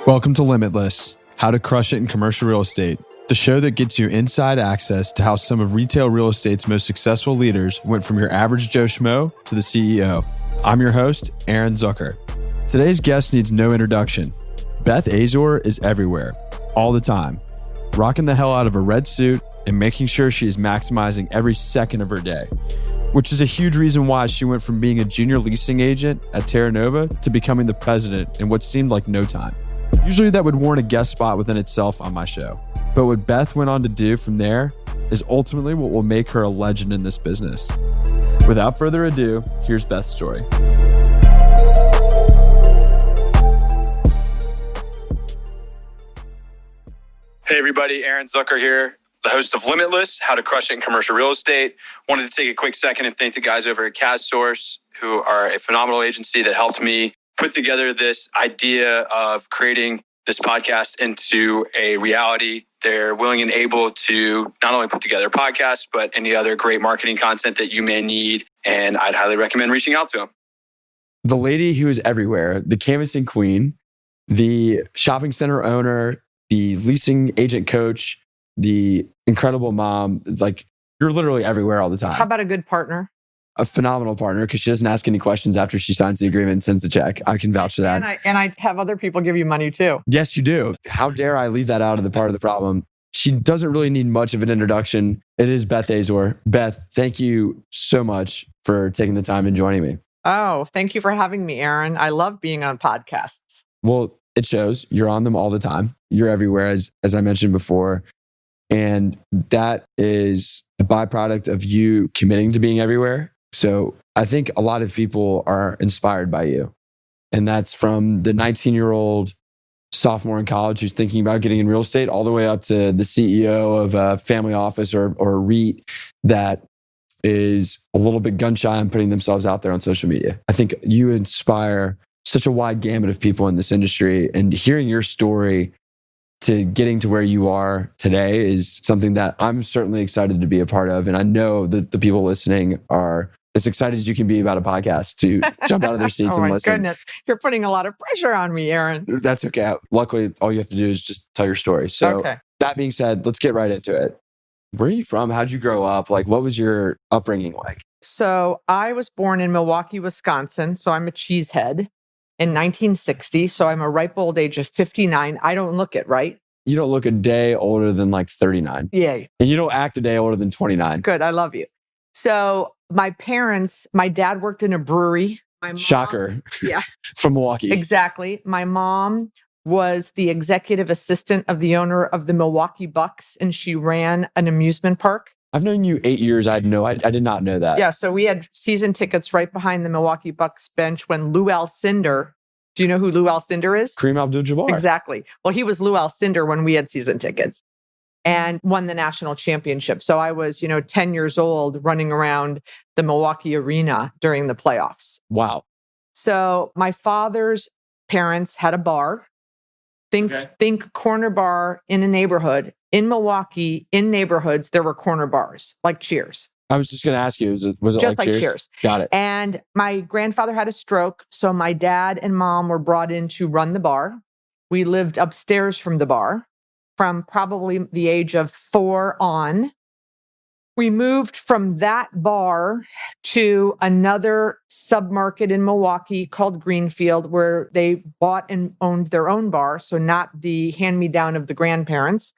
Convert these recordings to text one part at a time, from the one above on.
Welcome to Limitless, How to Crush It in Commercial Real Estate, the show that gets you inside access to how some of retail real estate's most successful leaders went from your average Joe Schmo to the CEO. I'm your host, Aaron Zucker. Today's guest needs no introduction. Beth Azor is everywhere, all the time, rocking the hell out of a red suit and making sure she is maximizing every second of her day, which is a huge reason why she went from being a junior leasing agent at Terra Nova to becoming the president in what seemed like no time. Usually that would warrant a guest spot within itself on my show. But what Beth went on to do from there is ultimately what will make her a legend in this business. Without further ado, here's Beth's story. Hey everybody, Aaron Zucker here, the host of Limitless, How to Crush It in Commercial Real Estate. Wanted to take a quick second and thank the guys over at Azor, who are a phenomenal agency that helped me put together this idea of creating this podcast into a reality. They're willing and able to not only put together a podcast, but any other great marketing content that you may need. And I'd highly recommend reaching out to them. The lady who is everywhere, the canvassing queen, the shopping center owner, the leasing agent coach, the incredible mom, like you're literally everywhere all the time. How about a good partner? A phenomenal partner because she doesn't ask any questions after she signs the agreement and sends the check. I can vouch for that. And I have other people give you money too. Yes, you do. How dare I leave that out of the part of the problem? She doesn't really need much of an introduction. It is Beth Azor. Beth, thank you so much for taking the time and joining me. Oh, thank you for having me, Aaron. I love being on podcasts. Well, it shows. You're on them all the time. You're everywhere, as I mentioned before. And that is a byproduct of you committing to being everywhere. So I think a lot of people are inspired by you. And that's from the 19-year-old sophomore in college who's thinking about getting in real estate all the way up to the CEO of a family office or a REIT that is a little bit gun shy on putting themselves out there on social media. I think you inspire such a wide gamut of people in this industry, and hearing your story to getting to where you are today is something that I'm certainly excited to be a part of. And I know that the people listening are as excited as you can be about a podcast to jump out of their seats and listen. Oh my goodness. You're putting a lot of pressure on me, Aaron. That's okay. Luckily, all you have to do is just tell your story. So That being said, let's get right into it. Where are you from? How'd you grow up? Like, what was your upbringing like? So I was born in Milwaukee, Wisconsin. So I'm a cheesehead in 1960. So I'm a ripe old age of 59. I don't look it, right? You don't look a day older than like 39. Yay. And you don't act a day older than 29. Good. I love you. So my dad worked in a brewery. My mom, shocker. Yeah. From Milwaukee. Exactly. My mom was the executive assistant of the owner of the Milwaukee Bucks, and she ran an amusement park. I've known you 8 years. I did not know that. Yeah. So we had season tickets right behind the Milwaukee Bucks bench when Lou Alcindor. Do you know who Lou Alcindor is? Kareem Abdul-Jabbar. Exactly. Well, he was Lou Alcindor when we had season tickets and won the national championship. So I was, 10 years old running around the Milwaukee arena during the playoffs. Wow. So my father's parents had a bar. Think corner bar in a neighborhood. In Milwaukee, in neighborhoods, there were corner bars, like Cheers. I was just going to ask you, was it just like Cheers? Got it. And my grandfather had a stroke, so my dad and mom were brought in to run the bar. We lived upstairs from the bar from probably the age of 4 on. We moved from that bar to another submarket in Milwaukee called Greenfield, where they bought and owned their own bar, so not the hand-me-down of the grandparents.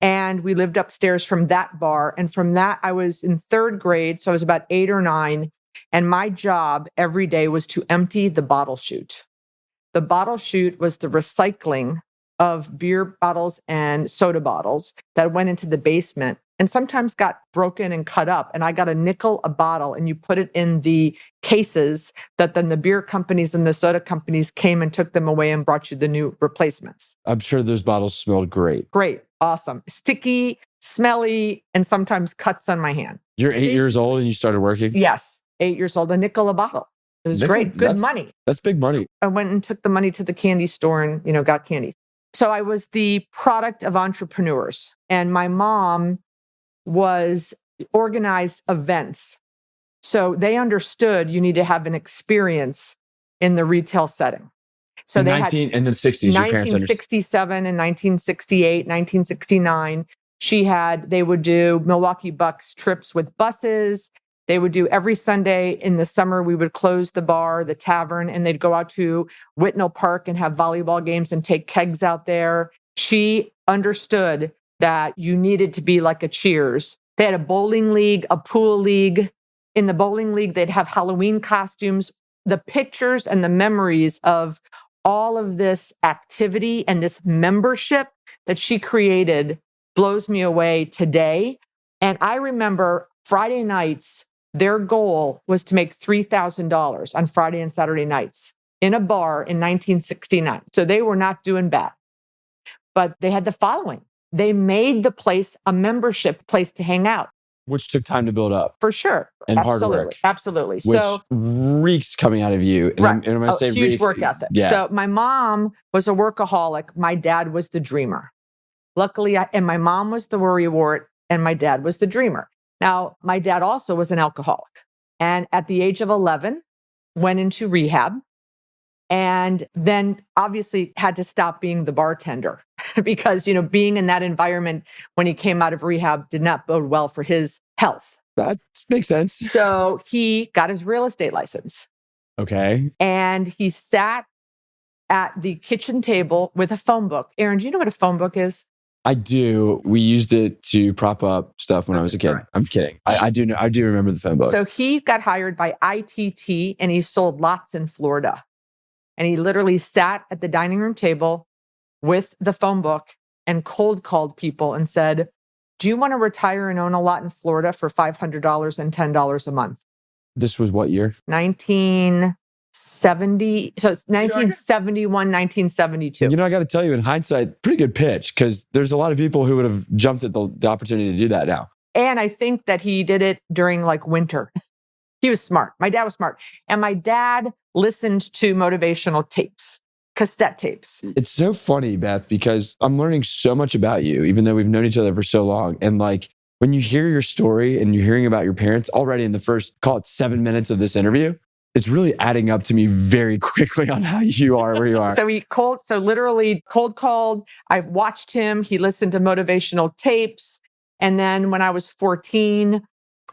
And we lived upstairs from that bar. And from that, I was in 3rd grade. So I was about 8 or 9. And my job every day was to empty the bottle chute. The bottle chute was the recycling of beer bottles and soda bottles that went into the basement and sometimes got broken and cut up. And I got a nickel a bottle, and you put it in the cases that then the beer companies and the soda companies came and took them away and brought you the new replacements. I'm sure those bottles smelled great. Great. Awesome. Sticky, smelly, and sometimes cuts on my hand. You're 8 years old and you started working? Yes. 8 years old, a nickel a bottle. It was great. Good money. That's big money. I went and took the money to the candy store and, got candy. So I was the product of entrepreneurs. And my mom was organized events. So they understood you need to have an experience in the retail setting. So in they 19 in the 60s, your parents understood. 1967 and 1968, 1969. They would do Milwaukee Bucks trips with buses. They would do every Sunday in the summer. We would close the bar, the tavern, and they'd go out to Whitnell Park and have volleyball games and take kegs out there. She understood that you needed to be like a Cheers. They had a bowling league, a pool league. In the bowling league, they'd have Halloween costumes. The pictures and the memories of all of this activity and this membership that she created blows me away today. And I remember Friday nights, their goal was to make $3,000 on Friday and Saturday nights in a bar in 1969. So they were not doing bad, but they had the following. They made the place a membership place to hang out. Which took time to build up. For sure. And absolutely. hard work. Absolutely. Which so reeks coming out of you. And right. I'm going to say huge work ethic. Yeah. So my mom was a workaholic. My dad was the dreamer. Luckily, and my mom was the worrywart and my dad was the dreamer. Now, my dad also was an alcoholic. And at the age of 11, went into rehab and then obviously had to stop being the bartender because, being in that environment when he came out of rehab did not bode well for his health. That makes sense. So he got his real estate license. Okay. And he sat at the kitchen table with a phone book. Aaron, do you know what a phone book is? I do. We used it to prop up stuff when I was a kid. Right. I'm kidding. I do know. I do remember the phone book. So he got hired by ITT and he sold lots in Florida. And he literally sat at the dining room table with the phone book and cold called people and said, do you want to retire and own a lot in Florida for $500 and $10 a month? This was what year? 1970. So it's 1971, 1972. I got to tell you, in hindsight, pretty good pitch because there's a lot of people who would have jumped at the opportunity to do that now. And I think that he did it during winter. He was smart. My dad was smart. And my dad listened to motivational tapes, cassette tapes. It's so funny, Beth, because I'm learning so much about you, even though we've known each other for so long. And when you hear your story and you're hearing about your parents already in the first, call it 7 minutes of this interview, it's really adding up to me very quickly on how you are where you are. So literally cold called. I've watched him. He listened to motivational tapes. And then when I was 14,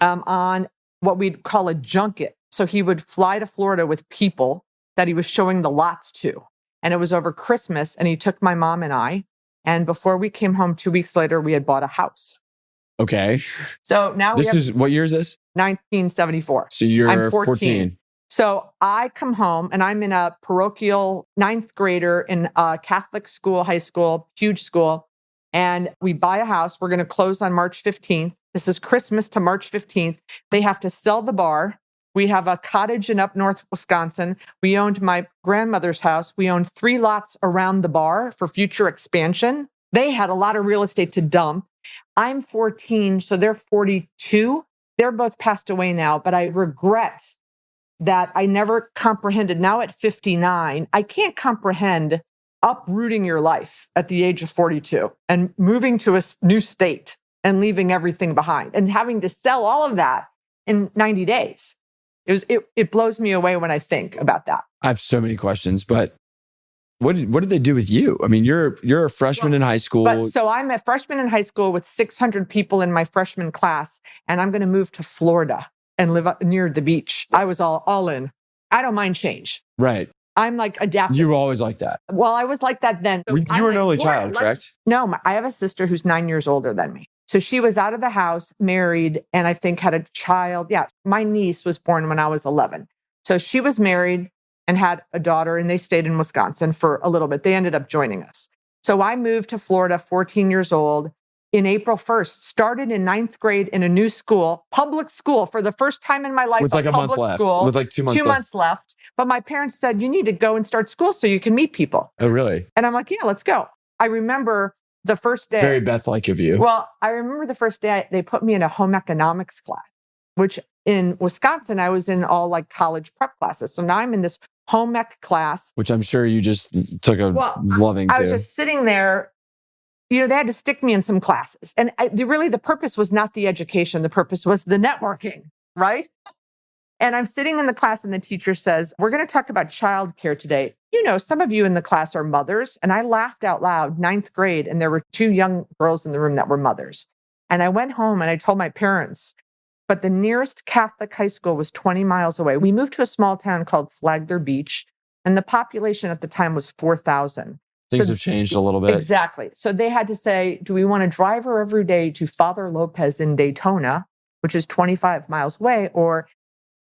on what we'd call a junket. So he would fly to Florida with people that he was showing the lots to. And it was over Christmas. And he took my mom and I. And before we came home 2 weeks later, we had bought a house. Okay. So now what year is this? 1974. So I'm 14. So I come home and I'm in a parochial 9th grader in a Catholic school, high school, huge school. And we buy a house. We're going to close on March 15th. This is Christmas to March 15th. They have to sell the bar. We have a cottage in up north Wisconsin. We owned my grandmother's house. We owned 3 lots around the bar for future expansion. They had a lot of real estate to dump. I'm 14, so they're 42. They're both passed away now, but I regret that I never comprehended. Now at 59, I can't comprehend uprooting your life at the age of 42 and moving to a new state and leaving everything behind and having to sell all of that in 90 days. It blows me away when I think about that. I have so many questions, but what did they do with you? I mean, you're a freshman in high school. So I'm a freshman in high school with 600 people in my freshman class, and I'm going to move to Florida and live up near the beach. I was all in. I don't mind change. Right. I'm adaptive. You were always like that. Well, I was like that then. So you were an only child, correct? No, I have a sister who's 9 years older than me. So she was out of the house, married, and I think had a child. Yeah, my niece was born when I was 11. So she was married and had a daughter, and they stayed in Wisconsin for a little bit. They ended up joining us. So I moved to Florida, 14 years old, in April 1st, started in 9th grade in a new school, public school, for the first time in my life. With a month left. With 2 months 2 months left. But my parents said, you need to go and start school so you can meet people. Oh, really? And I'm like, yeah, let's go. I remember the first day. Very Beth-like of you. Well, I remember the first day they put me in a home economics class, which in Wisconsin, I was in all college prep classes. So now I'm in this home ec class. Which I'm sure you just took loving to. I was just sitting there. They had to stick me in some classes. And the purpose was not the education. The purpose was the networking, right? And I'm sitting in the class and the teacher says, we're going to talk about childcare today. You know, some of you in the class are mothers. And I laughed out loud, 9th grade. And there were 2 young girls in the room that were mothers. And I went home and I told my parents, but the nearest Catholic high school was 20 miles away. We moved to a small town called Flagler Beach. And the population at the time was 4,000. Things have changed a little bit. Exactly. So they had to say, do we want to drive her every day to Father Lopez in Daytona, which is 25 miles away, or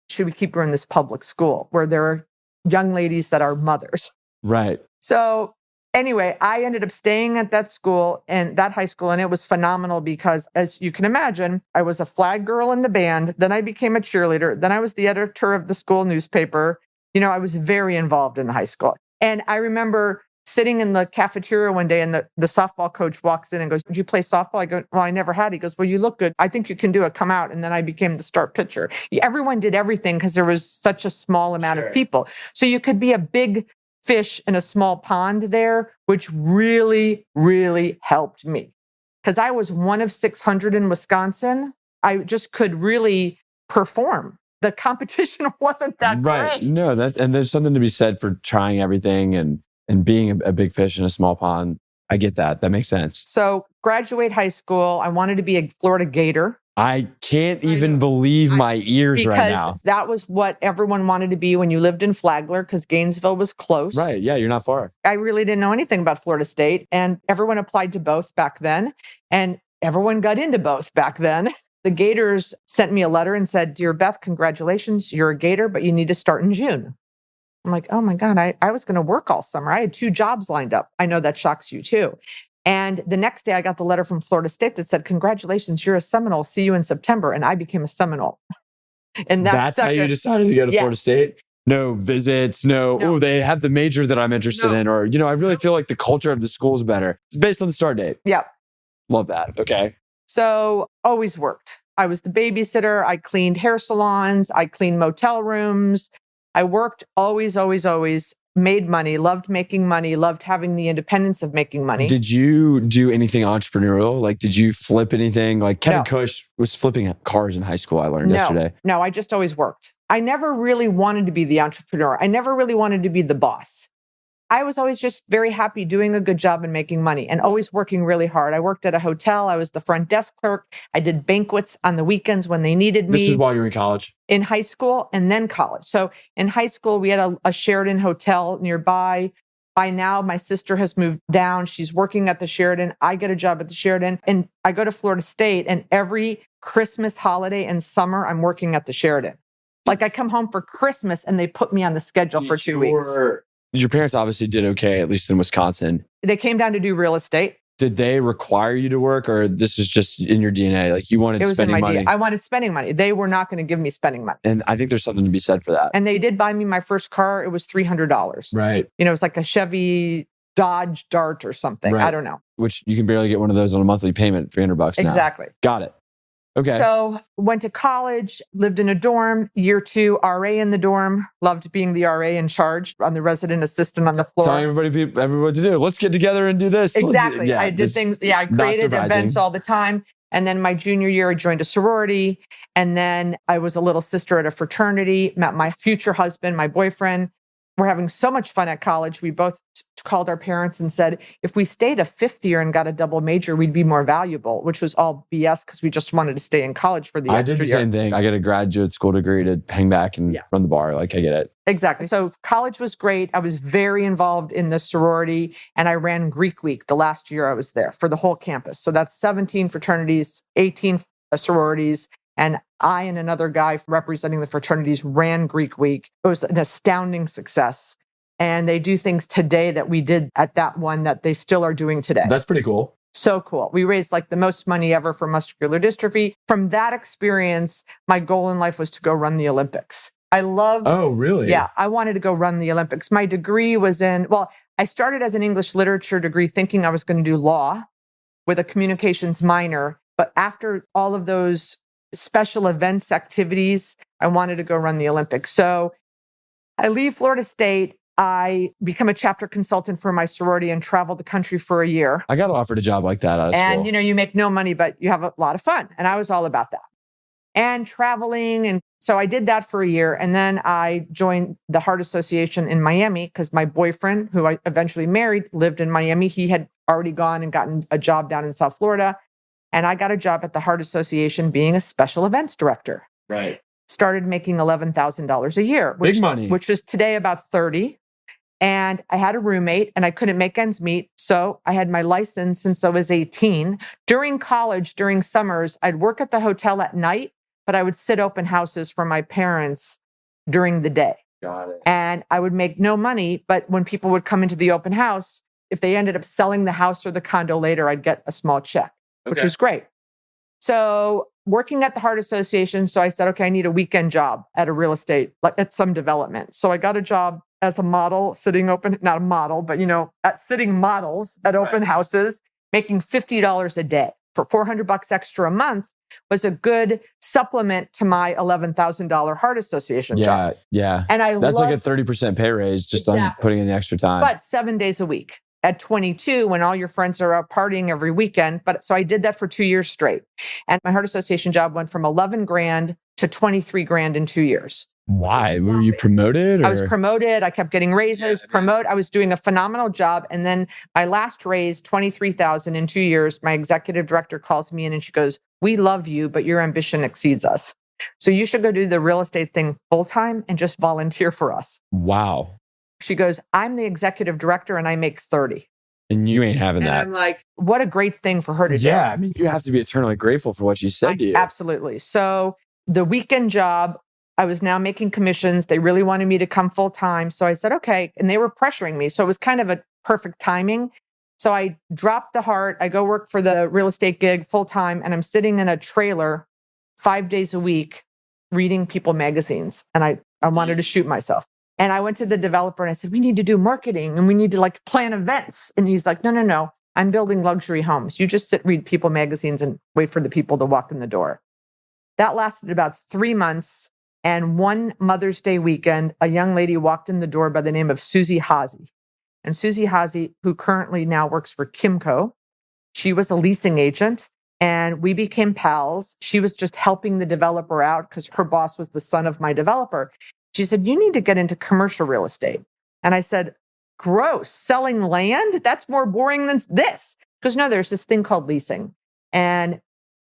should we keep her in this public school where there are young ladies that are mothers? Right. So anyway, I ended up staying at that school and that high school, and it was phenomenal because, as you can imagine, I was a flag girl in the band. Then I became a cheerleader. Then I was the editor of the school newspaper. You know, I was very involved in the high school. And I remember sitting in the cafeteria one day and the softball coach walks in and goes, "Did you play softball?" I go, "Well, I never had." He goes, "Well, you look good. I think you can do it. Come out." And then I became the start pitcher. Everyone did everything because there was such a small amount of people. So you could be a big fish in a small pond there, which really, really helped me. Because I was one of 600 in Wisconsin. I just could really perform. The competition wasn't that right. great. No, and there's something to be said for trying everything and being a big fish in a small pond. I get that. That makes sense. So graduate high school, I wanted to be a Florida Gator. I can't even believe my ears right now. Because that was what everyone wanted to be when you lived in Flagler, because Gainesville was close. Right. Yeah, you're not far. I really didn't know anything about Florida State, and everyone applied to both back then, and everyone got into both back then. The Gators sent me a letter and said, "Dear Beth, congratulations, you're a Gator, but you need to start in June." I'm like, oh my God, I was going to work all summer. I had 2 jobs lined up. I know that shocks you too. And the next day I got the letter from Florida State that said, "Congratulations, you're a Seminole. See you in September." And I became a Seminole. And that's how you decided to go to Yes. Florida State? No visits, no, oh, they have the major that I'm interested in. Or, I really feel like the culture of the school is better. It's based on the start date. Yeah. Love that. Okay. So always worked. I was the babysitter. I cleaned hair salons. I cleaned motel rooms. I worked always, always, always, made money, loved making money, loved having the independence of making money. Did you do anything entrepreneurial? Like, did you flip anything? Like Kevin Cush was flipping cars in high school, I learned yesterday. No, I just always worked. I never really wanted to be the entrepreneur. I never really wanted to be the boss. I was always just very happy doing a good job and making money and always working really hard. I worked at a hotel. I was the front desk clerk. I did banquets on the weekends when they needed me. This is while you were in college? In high school and then college. So in high school, we had a Sheraton hotel nearby. By now, my sister has moved down. She's working at the Sheraton. I get a job at the Sheraton. And I go to Florida State. And every Christmas holiday and summer, I'm working at the Sheraton. Like I come home for Christmas and they put me on the schedule for 2 weeks. Your parents obviously did okay, at least in Wisconsin. They came down to do real estate. Did they require you to work, or this is just in your DNA? Like you wanted spending money? I wanted spending money. They were not going to give me spending money. And I think there's something to be said for that. And they did buy me my first car. It was $300. Right. It was like a Chevy Dodge Dart or something. Right. I don't know. Which you can barely get one of those on a monthly payment, $300 now. Exactly. Got it. Okay. So went to college, lived in a dorm, year 2, RA in the dorm, loved being the RA in charge. I'm the resident assistant on the floor. Telling everybody what to do. Let's get together and do this. Exactly. I did things. Yeah, I created events all the time. And then my junior year, I joined a sorority. And then I was a little sister at a fraternity, met my future husband, my boyfriend. We're having so much fun at college. We both called our parents and said, if we stayed a 5th year and got a double major, we'd be more valuable, which was all BS because we just wanted to stay in college for the extra year. I did the same thing. I got a graduate school degree to hang back and run the bar. Like I get it. Exactly. So college was great. I was very involved in the sorority and I ran Greek Week the last year I was there for the whole campus. So that's 17 fraternities, 18 sororities. And I and another guy representing the fraternities ran Greek Week. It was an astounding success. And they do things today that we did at that one that they still are doing today. That's pretty cool. So cool. We raised like the most money ever for muscular dystrophy. From that experience, my goal in life was to go run the Olympics. Oh, really? Yeah, I wanted to go run the Olympics. My degree was I started as an English literature degree thinking I was going to do law with a communications minor. But after all of those special events activities, I wanted to go run the Olympics. So I leave Florida State. I become a chapter consultant for my sorority and travel the country for a year. I got offered a job like that out of school. And, you make no money, but you have a lot of fun. And I was all about that. and traveling. And so I did that for a year. And then I joined the Heart Association in Miami because my boyfriend, who I eventually married, lived in Miami. He had already gone and gotten a job down in South Florida. And I got a job at the Heart Association being a special events director. Right. Started making $11,000 a year, Big money. which is today about 30. And I had a roommate and I couldn't make ends meet. So I had my license since I was 18. During college, during summers, I'd work at the hotel at night, but I would sit open houses for my parents during the day. Got it. And I would make no money, but when people would come into the open house, if they ended up selling the house or the condo later, I'd get a small check, which was great. So working at the Heart Association, so I said, okay, I need a weekend job at a real estate, like at some development. So I got a job as a model, sitting open, not a model, but at sitting models at open houses, making $50 a day for $400 extra a month was a good supplement to my $11,000 Heart Association job. Yeah. And that's like a 30% pay raise just on putting in the extra time. But 7 days a week. At 22, when all your friends are out partying every weekend. But so I did that for 2 years straight. And my Heart Association job went from 11 grand to 23 grand in 2 years. Why? Were you promoted? I was promoted. I kept getting raises, I was doing a phenomenal job. And then my last raise, 23,000 in 2 years, my executive director calls me in and she goes, "We love you, but your ambition exceeds us. So you should go do the real estate thing full time and just volunteer for us." Wow. She goes, "I'm the executive director and I make 30. And you ain't having that. I'm like, what a great thing for her to do. Yeah. I mean, you have to be eternally grateful for what she said to you. Absolutely. So the weekend job, I was now making commissions. They really wanted me to come full time. So I said, okay. And they were pressuring me. So it was kind of a perfect timing. So I dropped the Heart. I go work for the real estate gig full time. And I'm sitting in a trailer 5 days a week reading People magazines. And I wanted to shoot myself. And I went to the developer and I said, "We need to do marketing and we need to plan events." And he's like, no. I'm building luxury homes. You just read People magazines and wait for the people to walk in the door. That lasted about 3 months. And one Mother's Day weekend, a young lady walked in the door by the name of Susie Hazy. And Susie Hazy, who currently now works for Kimco, she was a leasing agent and we became pals. She was just helping the developer out because her boss was the son of my developer. She said, "You need to get into commercial real estate." And I said, "Gross, selling land? That's more boring than this." Because no, there's this thing called leasing. And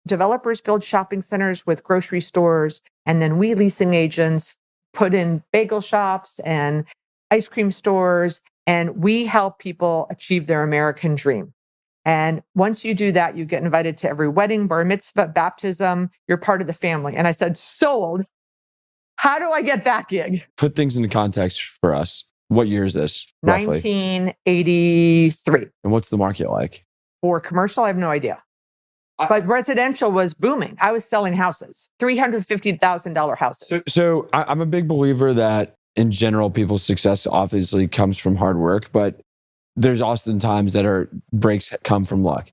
developers build shopping centers with grocery stores. And then we leasing agents put in bagel shops and ice cream stores. And we help people achieve their American dream. And once you do that, you get invited to every wedding, bar mitzvah, baptism. You're part of the family. And I said, sold. How do I get that gig? Put things into context for us. What year is this? Roughly? 1983. And what's the market like? For commercial, I have no idea. But residential was booming. I was selling houses, $350,000 houses. So I'm a big believer that in general, people's success obviously comes from hard work, but there's often times that breaks come from luck.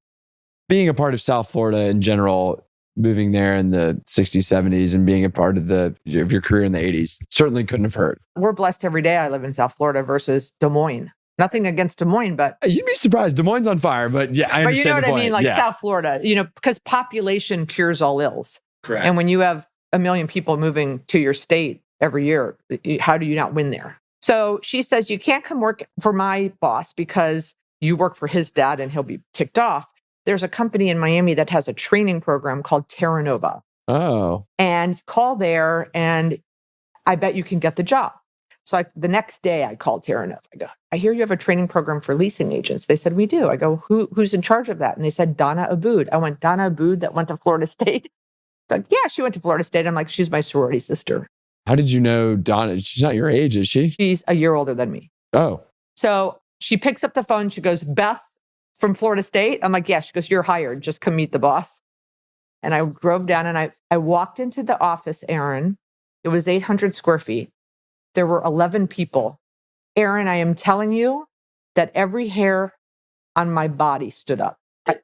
Being a part of South Florida in general, moving there in the 60s, 70s, and being a part of your career in the 80s certainly couldn't have hurt. We're blessed every day I live in South Florida versus Des Moines. Nothing against Des Moines, but... You'd be surprised. Des Moines on fire, but yeah, I understand. But you know what I mean? Like yeah. South Florida, because population cures all ills. Correct. And when you have 1 million people moving to your state every year, how do you not win there? So she says, "You can't come work for my boss because you work for his dad and he'll be ticked off. There's a company in Miami that has a training program called Terra Nova. Oh. And call there and I bet you can get the job." So the next day I called Terra Nova. I go, "I hear you have a training program for leasing agents." They said, "We do." I go, who's in charge of that? And they said, "Donna Abood." I went, "Donna Abood that went to Florida State?" It's like, "Yeah, she went to Florida State." I'm like, "She's my sorority sister." How did you know Donna? She's not your age, is she? She's a year older than me. Oh. So she picks up the phone. She goes, "Beth from Florida State?" I'm like, "Yeah." She goes, "You're hired. Just come meet the boss." And I drove down and I walked into the office, Aaron. It was 800 square feet. There were 11 people. Aaron, I am telling you that every hair on my body stood up.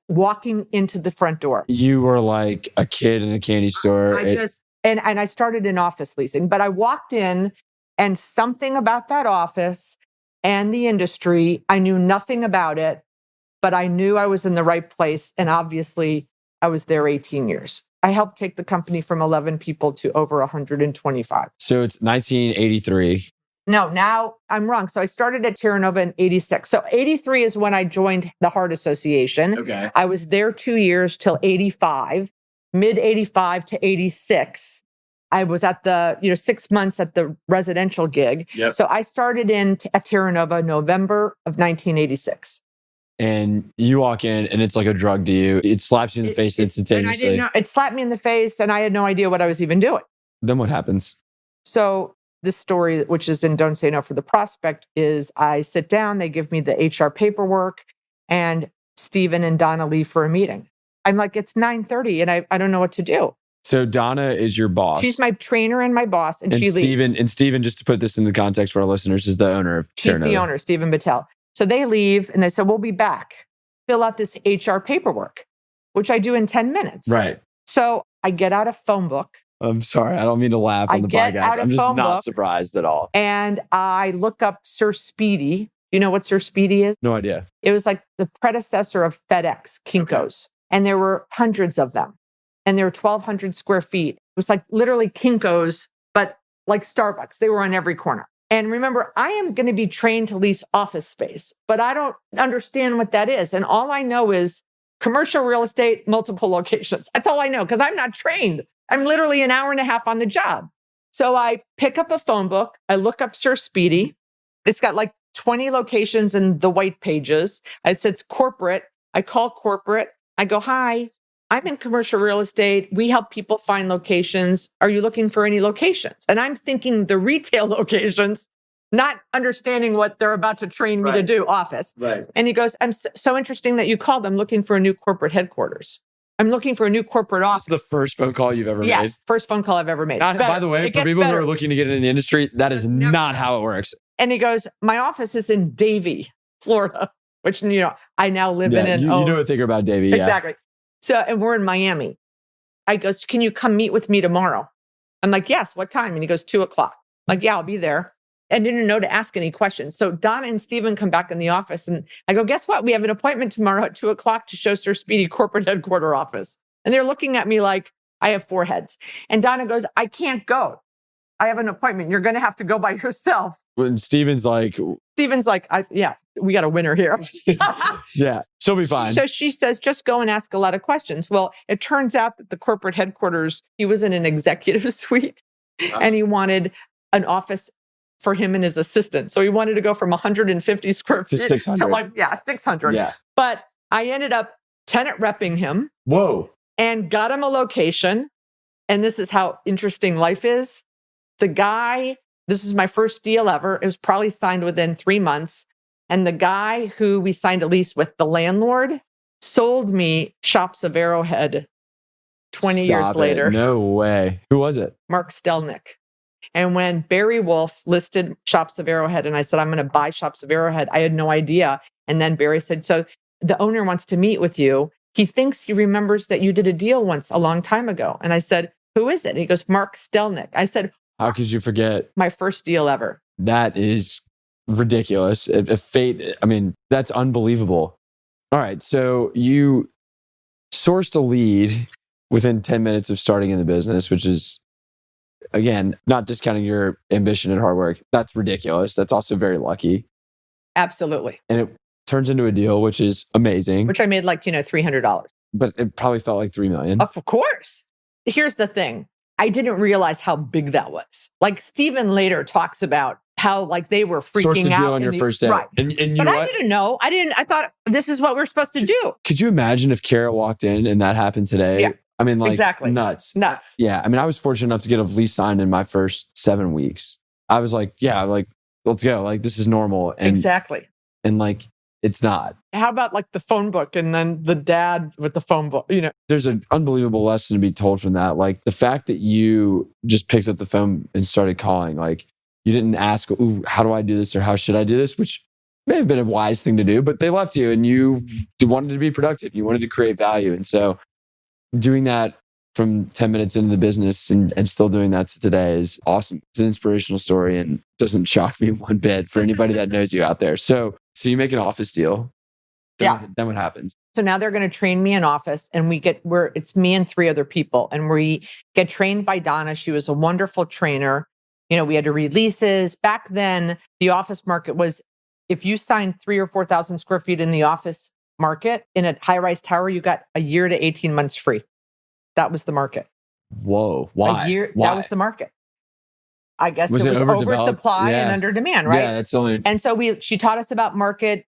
Walking into the front door. You were like a kid in a candy store. And I started in office leasing, but I walked in and something about that office and the industry, I knew nothing about it, but I knew I was in the right place. And obviously I was there 18 years. I helped take the company from 11 people to over 125. So it's 1983. No, now I'm wrong. So I started at Terranova in 86. So 83 is when I joined the Heart Association. Okay. I was there 2 years till 85, mid 85 to 86. I was at the, 6 months at the residential gig. Yep. So I started at Terranova November of 1986. And you walk in and it's like a drug to you. It slaps you in the face instantaneously. And I didn't know, it slapped me in the face and I had no idea what I was even doing. Then what happens? So this story, which is in Don't Say No for the Prospect, is I sit down, they give me the HR paperwork, and Stephen and Donna leave for a meeting. I'm like, it's 9:30 and I don't know what to do. So Donna is your boss. She's my trainer and my boss, and she leaves. And Stephen, just to put this into context for our listeners, is the owner of She's Terranova. the owner, Stephen Battelle. So they leave and they said, we'll be back. Fill out this HR paperwork, which I do in 10 minutes. Right. So I get out a phone book. I'm sorry. I don't mean to laugh on the podcast. I'm just not surprised at all. And I look up Sir Speedy. You know what Sir Speedy is? No idea. It was like the predecessor of FedEx, Kinko's. Okay. And there were hundreds of them. And there were 1,200 square feet. It was like literally Kinko's, but like Starbucks. They were on every corner. And remember, I am going to be trained to lease office space, but I don't understand what that is. And all I know is commercial real estate, multiple locations. That's all I know because I'm not trained. I'm literally an hour and a half on the job. So I pick up a phone book. I look up Sir Speedy. It's got like 20 locations in the white pages. It says corporate. I call corporate. I go, hi, I'm in commercial real estate. We help people find locations. Are you looking for any locations? And I'm thinking the retail locations, not understanding what they're about to train me to do, office. Right. And he goes, I'm so interesting that you called. I'm looking for a new corporate headquarters. I'm looking for a new corporate office. This is the first phone call you've ever made? Yes, first phone call I've ever made. By the way, for people who are looking to get into the industry, that is not how it works. And he goes, my office is in Davie, Florida, which, I now live in. You know a thing about Davie. Exactly. So, and we're in Miami. I goes, can you come meet with me tomorrow? I'm like, yes, what time? And he goes, 2:00. I'm like, yeah, I'll be there. I didn't know to ask any questions. So Donna and Stephen come back in the office and I go, guess what? We have an appointment tomorrow at 2:00 to show Sir Speedy corporate headquarter office. And they're looking at me like I have 4 heads. And Donna goes, I can't go. I have an appointment. You're going to have to go by yourself. When Stephen's like, yeah, we got a winner here. Yeah, she'll be fine. So she says, just go and ask a lot of questions. Well, it turns out that the corporate headquarters, he was in an executive suite and he wanted an office for him and his assistant. So he wanted to go from 150 square feet to 600. 600. Yeah. But I ended up tenant repping him. Whoa. And got him a location. And this is how interesting life is. The guy, this is my first deal ever. It was probably signed within 3 months. And the guy who we signed a lease with, the landlord, sold me Shops of Arrowhead 20 years later. No way. Who was it? Mark Stelnick. And when Barry Wolf listed Shops of Arrowhead and I said, I'm going to buy Shops of Arrowhead, I had no idea. And then Barry said, so the owner wants to meet with you. He thinks he remembers that you did a deal once a long time ago. And I said, who is it? And he goes, Mark Stelnick. I said, how could you forget? My first deal ever. That is ridiculous. If fate, that's unbelievable. All right. So you sourced a lead within 10 minutes of starting in the business, which is, again, not discounting your ambition and hard work. That's ridiculous. That's also very lucky. Absolutely. And it turns into a deal, which is amazing. Which I made like, $300. But it probably felt like $3 million. Of course. Here's the thing. I didn't realize how big that was. Like Stephen later talks about how like they were freaking sourced a deal out on your first day. Right. And you but I didn't know. I thought this is what we're supposed to do. Could you imagine if Kara walked in and that happened today? Yeah. Exactly. Nuts. Yeah. I was fortunate enough to get a lease signed in my first 7 weeks. I was like, yeah, let's go. Like, this is normal. And, exactly. And like, it's not. How about like the phone book and then the dad with the phone book, There's an unbelievable lesson to be told from that. Like the fact that you just picked up the phone and started calling, like you didn't ask, ooh, how do I do this or how should I do this? Which may have been a wise thing to do, but they left you and you wanted to be productive. You wanted to create value. And so doing that from 10 minutes into the business and still doing that to today is awesome. It's an inspirational story and doesn't shock me one bit for anybody that knows you out there. So you make an office deal. Then what happens? So now they're going to train me in office, and it's me and 3 other people, and we get trained by Donna. She was a wonderful trainer. We had to read leases. Back then, the office market was, if you signed 3,000 or 4,000 square feet in the office market in a high-rise tower, you got a year to 18 months free. That was the market. Whoa. Why? A year. Why? That was the market. I guess Was it it was overdeveloped? oversupply and under demand, right? Yeah, that's only. And so she taught us about market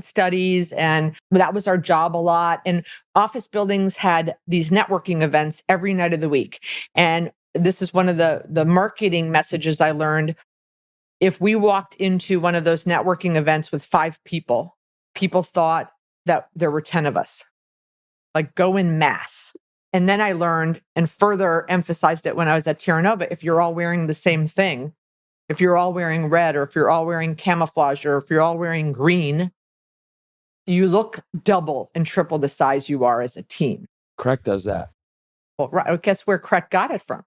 studies, and that was our job a lot. And office buildings had these networking events every night of the week. And this is one of the marketing messages I learned. If we walked into one of those networking events with 5 people, people thought that there were 10 of us. Like, go in mass. And then I learned and further emphasized it when I was at Terra Nova. If you're all wearing the same thing, if you're all wearing red, or if you're all wearing camouflage, or if you're all wearing green, you look double and triple the size you are as a team. Crec does that. Well, right. Guess where Crec got it from?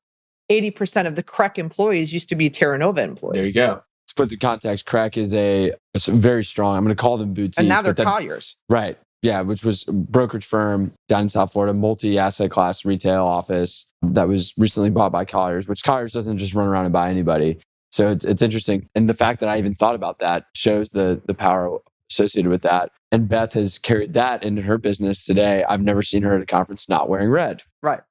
80% of the Crec employees used to be Terra Nova employees. There you go. To put the context, Crec is a very strong, I'm going to call them boutiques. And now they're Colliers. Right. Yeah, which was a brokerage firm down in South Florida, multi-asset class retail office that was recently bought by Colliers, which Colliers doesn't just run around and buy anybody. So it's interesting. And the fact that I even thought about that shows the power associated with that. And Beth has carried that into her business today. I've never seen her at a conference not wearing red. Right.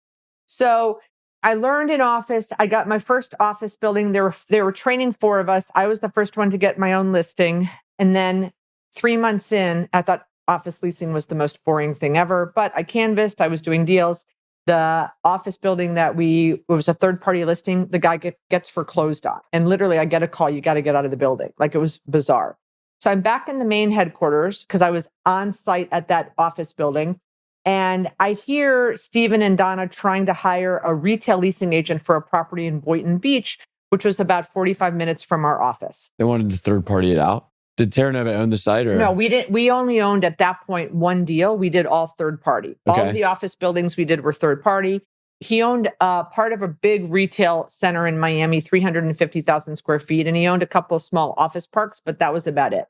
So I learned in office. I got my first office building. They were training 4 of us. I was the first one to get my own listing. And then 3 months in, I thought office leasing was the most boring thing ever. But I canvassed. I was doing deals. The office building it was a third-party listing, the guy gets foreclosed on. And literally, I get a call, you got to get out of the building. Like, it was bizarre. So I'm back in the main headquarters because I was on site at that office building. And I hear Stephen and Donna trying to hire a retail leasing agent for a property in Boynton Beach, which was about 45 minutes from our office. They wanted to third-party it out? Did Terra Nova own the site? Or? No, we didn't. We only owned at that point one deal. We did all third party. Okay. All of the office buildings we did were third party. He owned part of a big retail center in Miami, 350,000 square feet, and he owned a couple of small office parks, but that was about it.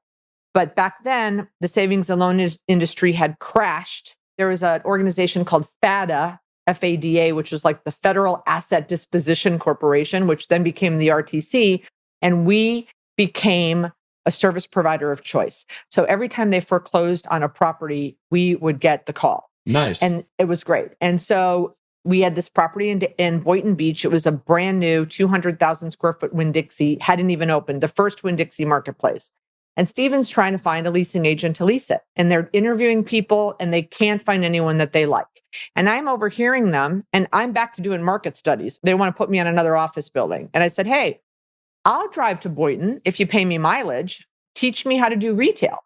But back then, the savings and loan industry had crashed. There was an organization called FADA, FADA, which was like the Federal Asset Disposition Corporation, which then became the RTC, and we became a service provider of choice. So every time they foreclosed on a property, we would get the call. Nice. And it was great. And so we had this property in Boynton Beach. It was a brand new 200,000 square foot Winn-Dixie, hadn't even opened, the first Winn-Dixie marketplace. And Steven's trying to find a leasing agent to lease it. And they're interviewing people and they can't find anyone that they like. And I'm overhearing them, and I'm back to doing market studies. They want to put me on another office building. And I said, hey, I'll drive to Boynton if you pay me mileage. Teach me how to do retail.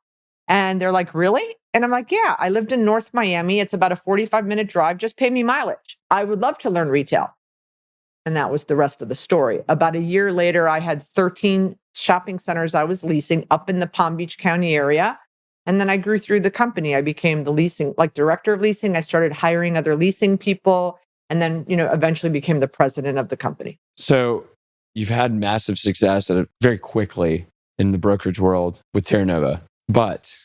And they're like, really? And I'm like, yeah, I lived in North Miami. It's about a 45-minute drive. Just pay me mileage. I would love to learn retail. And that was the rest of the story. About a year later, I had 13 shopping centers I was leasing up in the Palm Beach County area. And then I grew through the company. I became the leasing, director of leasing. I started hiring other leasing people, and then, eventually became the president of the company. So you've had massive success very quickly in the brokerage world with Terra Nova, but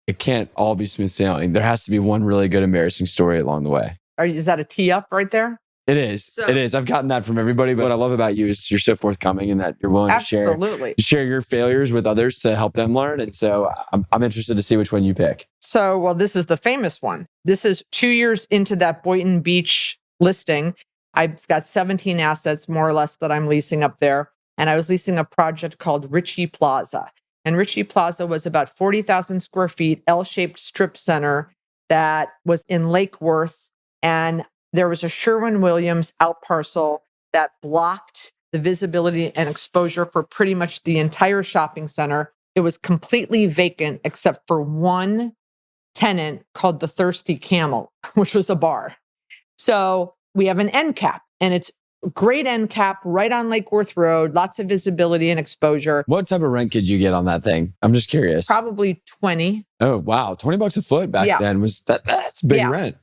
it can't all be smooth sailing. There has to be one really good embarrassing story along the way. Is that a tee up right there? It is. It is. I've gotten that from everybody, but what I love about you is you're so forthcoming and that you're willing to share your failures with others to help them learn. And so I'm interested to see which one you pick. So, well, this is the famous one. This is 2 years into that Boynton Beach listing. I've got 17 assets, more or less, that I'm leasing up there. And I was leasing a project called Ritchie Plaza. And Ritchie Plaza was about 40,000 square feet, L-shaped strip center that was in Lake Worth. And there was a Sherwin-Williams out parcel that blocked the visibility and exposure for pretty much the entire shopping center. It was completely vacant except for one tenant called the Thirsty Camel, which was a bar. So we have an end cap, and it's great end cap right on Lake Worth Road, lots of visibility and exposure. What type of rent could you get on that thing? I'm just curious. Probably 20. Oh, wow. $20 a foot back then that's big rent.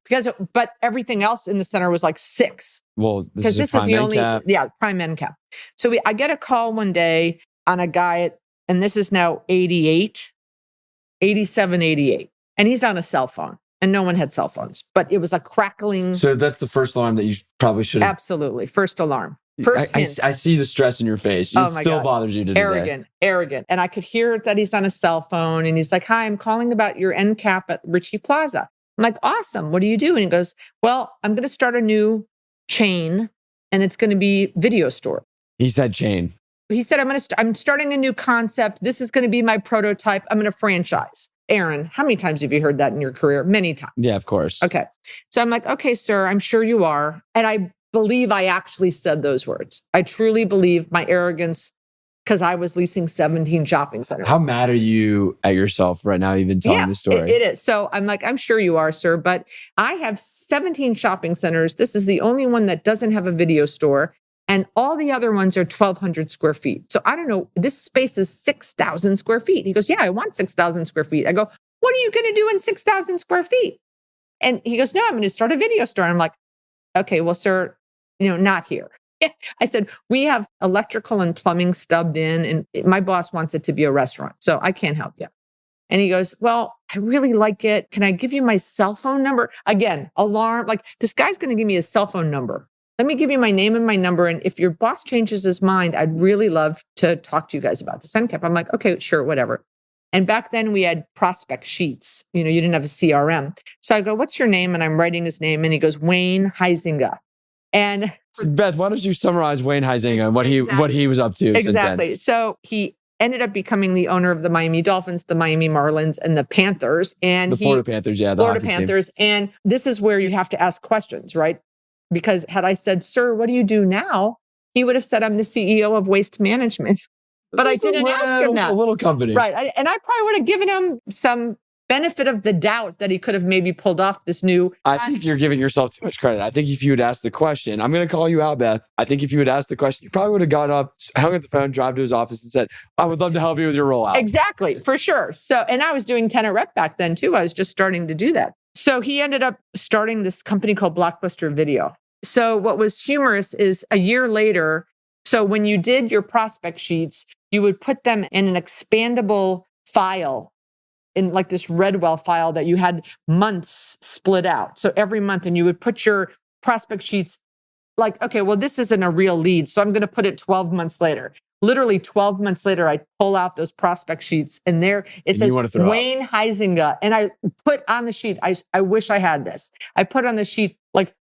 But everything else in the center was like 6. Well, this is the only cap. Yeah, prime end cap. So I get a call one day on a guy and this is now 87, 88. And he's on a cell phone. And no one had cell phones, but it was a crackling. So that's the first alarm that you probably should have. Absolutely. First alarm. First hint. I see the stress in your face. It still bothers you today. Arrogant. And I could hear that he's on a cell phone and he's like, hi, I'm calling about your end cap at Ritchie Plaza. I'm like, awesome. What do you do? And he goes, well, I'm going to start a new chain and it's going to be video store. He said chain. He said, I'm starting a new concept. This is going to be my prototype. I'm going to franchise. Aaron, how many times have you heard that in your career? Many times. Yeah, of course. Okay. So I'm like, okay, sir, I'm sure you are. And I believe I actually said those words. I truly believe my arrogance because I was leasing 17 shopping centers. How mad are you at yourself right now, even telling the story? It is. So I'm like, I'm sure you are, sir, but I have 17 shopping centers. This is the only one that doesn't have a video store. And all the other ones are 1,200 square feet. So I don't know, this space is 6,000 square feet. He goes, yeah, I want 6,000 square feet. I go, what are you going to do in 6,000 square feet? And he goes, no, I'm going to start a video store. And I'm like, okay, well, sir, not here. I said, we have electrical and plumbing stubbed in, and my boss wants it to be a restaurant. So I can't help you. And he goes, well, I really like it. Can I give you my cell phone number? Again, alarm, like this guy's going to give me his cell phone number. Let me give you my name and my number. And if your boss changes his mind, I'd really love to talk to you guys about this end cap. I'm like, okay, sure, whatever. And back then we had prospect sheets. You didn't have a CRM. So I go, what's your name? And I'm writing his name. And he goes, Wayne Huizinga. And Beth, why don't you summarize Wayne Huizinga and what he was up to since then? Exactly. So he ended up becoming the owner of the Miami Dolphins, the Miami Marlins, and the Panthers. And the Florida Panthers, yeah. Florida Panthers. And this is where you have to ask questions, right? Because had I said, sir, what do you do now? He would have said, I'm the CEO of Waste Management. But I didn't ask him that. A little company. Right. And I probably would have given him some benefit of the doubt that he could have maybe pulled off this new. I think you're giving yourself too much credit. I think if you had asked the question, I'm going to call you out, Beth. I think if you had asked the question, you probably would have got up, hung up the phone, drive to his office and said, I would love to help you with your rollout. Exactly, for sure. So, and I was doing tenant rep back then too. I was just starting to do that. So he ended up starting this company called Blockbuster Video. So what was humorous is a year later, so when you did your prospect sheets, you would put them in an expandable file in like this Redwell file that you had months split out. So every month, and you would put your prospect sheets like, okay, well, this isn't a real lead. So I'm going to put it 12 months later. Literally 12 months later, I pull out those prospect sheets and there it says Wayne Huizinga. And I put on the sheet, I wish I had this. I put on the sheet like,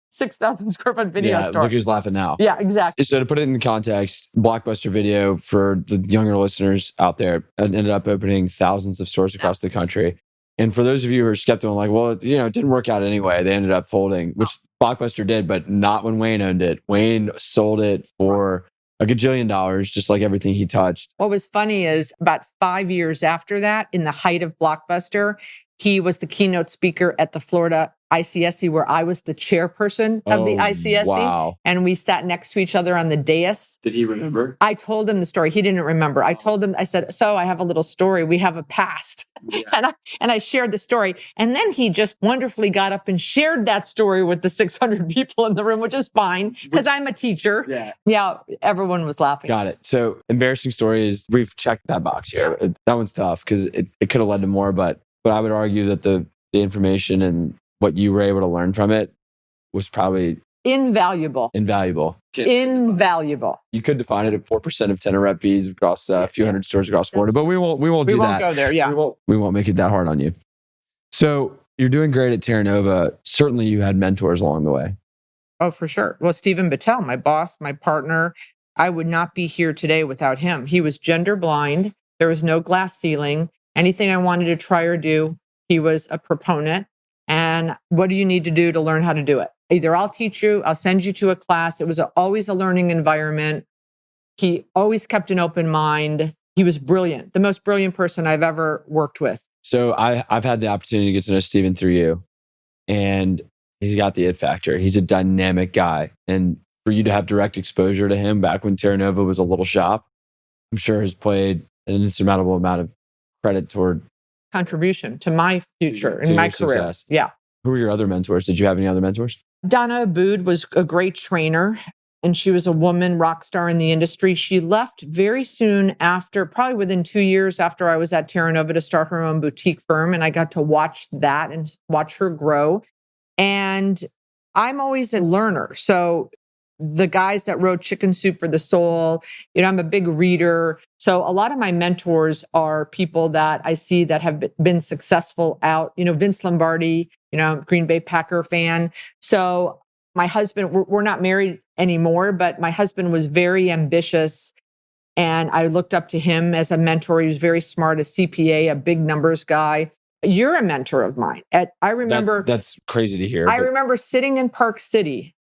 6,000 square foot video store. Look who's laughing now. Yeah, exactly. So to put it in context, Blockbuster Video, for the younger listeners out there, ended up opening thousands of stores across the country. And for those of you who are skeptical, like, well, it didn't work out anyway. They ended up folding, which Blockbuster did, but not when Wayne owned it. Wayne sold it for a gajillion dollars, just like everything he touched. What was funny is about 5 years after that, in the height of Blockbuster, he was the keynote speaker at the Florida ICSC, where I was the chairperson of the ICSC. Wow. And we sat next to each other on the dais. Did he remember? I told him the story. He didn't remember. I told him, I said, so I have a little story. We have a past. Yeah. And I shared the story. And then he just wonderfully got up and shared that story with the 600 people in the room, which is fine because I'm a teacher. Yeah. Everyone was laughing. Got it. So embarrassing stories, we've checked that box here. That one's tough because it could have led to more, but I would argue that the information and what you were able to learn from it was probably invaluable. You could define it at 4% of tenant rep fees across a few hundred stores across Florida, but we won't do that. We won't go there. Yeah. We won't make it that hard on you. So you're doing great at Terra Nova. Certainly you had mentors along the way. Oh, for sure. Well, Stephen Battelle, my boss, my partner, I would not be here today without him. He was gender blind. There was no glass ceiling. Anything I wanted to try or do, he was a proponent. And what do you need to do to learn how to do it? Either I'll teach you, I'll send you to a class. It was always a learning environment. He always kept an open mind. He was brilliant, the most brilliant person I've ever worked with. So I've had the opportunity to get to know Stephen through you, and he's got the it factor. He's a dynamic guy. And for you to have direct exposure to him back when Terra Nova was a little shop, I'm sure has played an insurmountable amount of credit toward contribution to my future and my career. Success. Yeah. Who were your other mentors? Did you have any other mentors? Donna Abood was a great trainer. and she was a woman rock star in the industry. She left very soon after, probably within 2 years after I was at Terra Nova, to start her own boutique firm. And I got to watch that and watch her grow. And I'm always a learner. So the guys that wrote Chicken Soup for the Soul, I'm a big reader. So a lot of my mentors are people that I see that have been successful out, Vince Lombardi, Green Bay Packer fan. So my husband, we're not married anymore, but my husband was very ambitious and I looked up to him as a mentor. He was very smart, a CPA, a big numbers guy. You're a mentor of mine. I remember that's crazy to hear. I remember sitting in Park City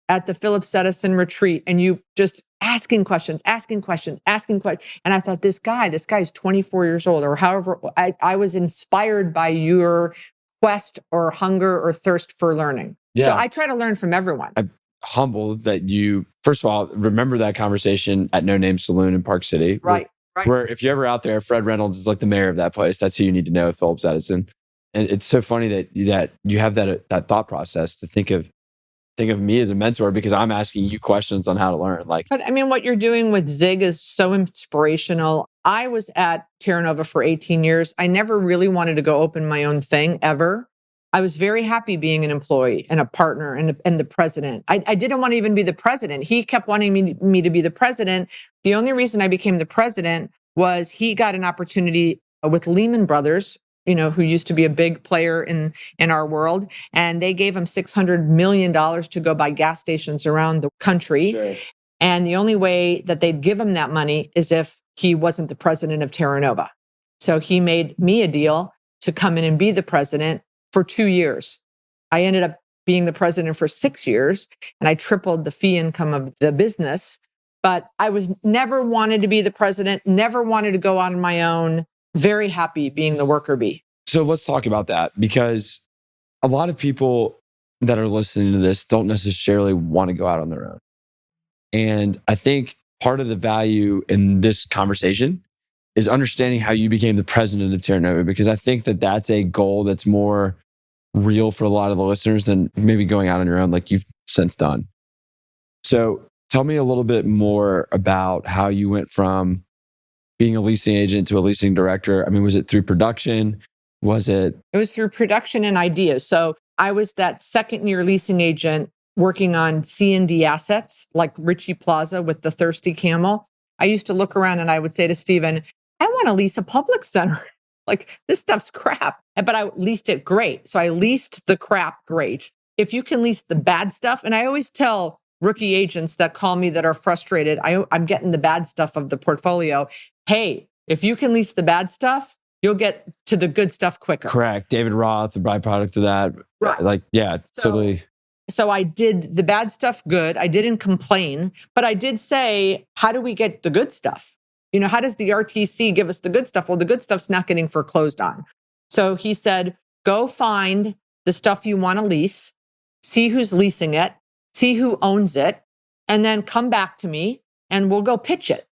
at the Phillips Edison retreat and you just asking questions. And I thought, this guy's 24 years old or however. I was inspired by your quest or hunger or thirst for learning. Yeah. So I try to learn from everyone. I'm humbled that you, first of all, remember that conversation at No Name Saloon in Park City. Right. Where if you're ever out there, Fred Reynolds is like the mayor of that place. That's who you need to know, Phillips Edison. And it's so funny that you have that thought process to think of me as a mentor because I'm asking you questions on how to learn. But what you're doing with Zig is so inspirational. I was at Terra Nova for 18 years. I never really wanted to go open my own thing ever. I was very happy being an employee and a partner and the president. I didn't want to even be the president. He kept wanting me to be the president. The only reason I became the president was he got an opportunity with Lehman Brothers, who used to be a big player in our world. And they gave him $600 million to go buy gas stations around the country. Sure. And the only way that they'd give him that money is if he wasn't the president of Terra Nova. So he made me a deal to come in and be the president for 2 years. I ended up being the president for 6 years and I tripled the fee income of the business. But I was never wanted to be the president, never wanted to go on my own. Very happy being the worker bee. So let's talk about that because a lot of people that are listening to this don't necessarily want to go out on their own. And I think part of the value in this conversation is understanding how you became the president of Terra Nova, because I think that that's a goal that's more real for a lot of the listeners than maybe going out on your own like you've since done. So tell me a little bit more about how you went from being a leasing agent to a leasing director. Was it through production? It was through production and ideas. So I was that second year leasing agent working on C&D assets like Ritchie Plaza with the Thirsty Camel. I used to look around and I would say to Steven, I want to lease a public center. This stuff's crap. But I leased it great. So I leased the crap great. If you can lease the bad stuff, and I always tell rookie agents that call me that are frustrated, I'm getting the bad stuff of the portfolio. Hey, if you can lease the bad stuff, you'll get to the good stuff quicker. Correct. David Roth, the byproduct of that. Right. Totally. So I did the bad stuff good. I didn't complain, but I did say, how do we get the good stuff? How does the RTC give us the good stuff? Well, the good stuff's not getting foreclosed on. So he said, go find the stuff you want to lease, see who's leasing it, see who owns it, and then come back to me and we'll go pitch it.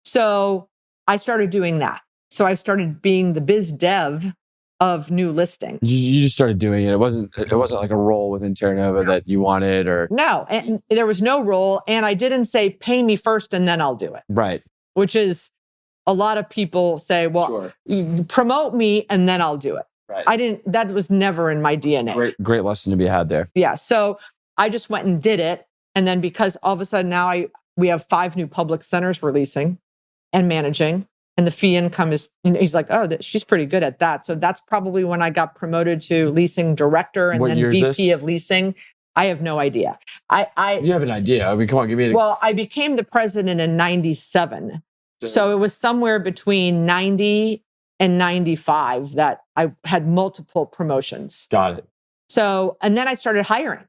So I started doing that. So I started being the biz dev of new listings. You just started doing it. It wasn't like a role within Terra Nova that you wanted or... No, and there was no role. And I didn't say, pay me first and then I'll do it. Right. Which is a lot of people say, well, sure, you promote me and then I'll do it. Right. That was never in my DNA. Great lesson to be had there. Yeah. So I just went and did it. And then because all of a sudden now we have 5 new public centers we're leasing and managing. And the fee income is, he's like, oh, she's pretty good at that. So that's probably when I got promoted to leasing director and what then VP of leasing. I have no idea. You have an idea. Come on, give me Well, I became the president in 97. So it was somewhere between 90 and 95 that I had multiple promotions. Got it. So, and then I started hiring.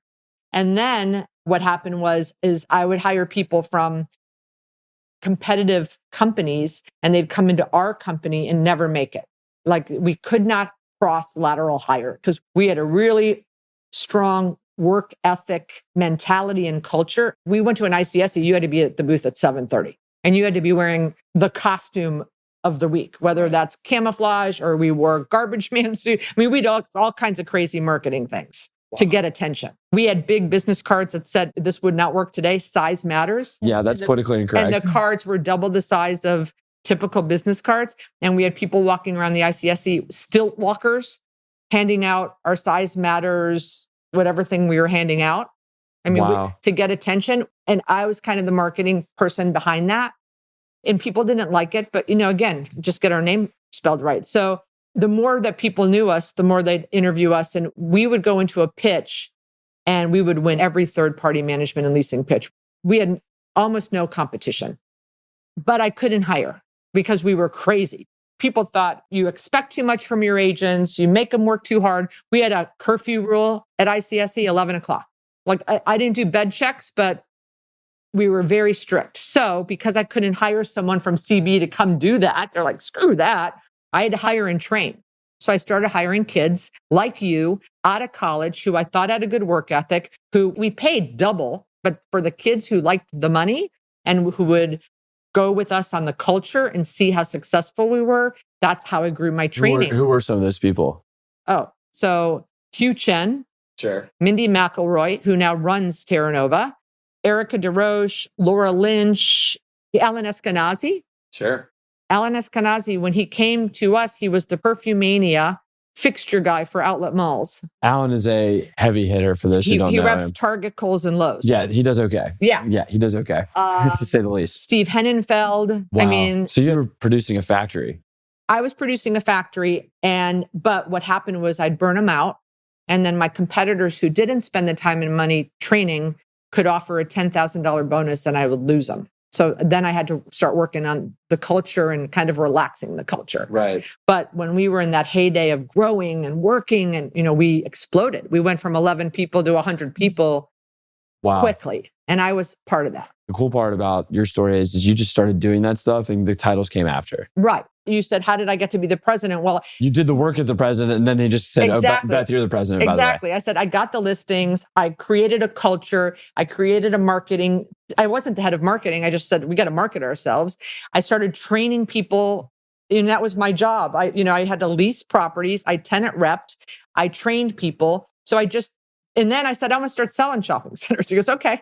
And then what happened is I would hire people from competitive companies and they'd come into our company and never make it. We could not cross lateral hire because we had a really strong work ethic mentality and culture. We went to an ICSC, you had to be at the booth at 7:30 and you had to be wearing the costume of the week, whether that's camouflage or we wore garbage man suit. We did all kinds of crazy marketing things. to get attention. We had big business cards that said, this would not work today. Size matters. Yeah, that's politically incorrect. And the cards were double the size of typical business cards. And we had people walking around the ICSC, stilt walkers, handing out our size matters, whatever thing we were handing out. I mean, to get attention. And I was kind of the marketing person behind that. And people didn't like it. But, again, just get our name spelled right. So the more that people knew us, the more they'd interview us. And we would go into a pitch and we would win every third-party management and leasing pitch. We had almost no competition. But I couldn't hire because we were crazy. People thought you expect too much from your agents, you make them work too hard. We had a curfew rule at ICSC, 11 o'clock. Like I didn't do bed checks, but we were very strict. So because I couldn't hire someone from CB to come do that, they're like, screw that. I had to hire and train. So I started hiring kids like you out of college who I thought had a good work ethic, who we paid double, but for the kids who liked the money and who would go with us on the culture and see how successful we were, that's how I grew my training. Who were some of those people? Oh, so Hugh Chen, sure, Mindy McElroy, who now runs Terra Nova, Erica DeRoche, Laura Lynch, Alan Eskenazi. Sure. Alan Eskenazi, when he came to us, he was the Perfumania fixture guy for outlet malls. Alan is a heavy hitter for those who don't know him. He reps Target, Kohl's, and Lowe's. Yeah, he does okay. Yeah, he does okay, to say the least. Steve Hennenfeld. Wow. So you were producing a factory. I was producing a factory, but what happened was I'd burn them out. And then my competitors who didn't spend the time and money training could offer a $10,000 bonus and I would lose them. So then I had to start working on the culture and kind of relaxing the culture. Right. But when we were in that heyday of growing and working and, we exploded. We went from 11 people to 100 people quickly. And I was part of that. The cool part about your story is you just started doing that stuff and the titles came after. Right. You said, how did I get to be the president? Well, you did the work at the president and then they just said, exactly. Oh, Beth, you're the president. Exactly. By the way. I said, I got the listings. I created a culture. I created a marketing. I wasn't the head of marketing. I just said, we got to market ourselves. I started training people. And that was my job. I had to lease properties. I tenant repped. I trained people. And then I said, I'm going to start selling shopping centers. He goes, okay.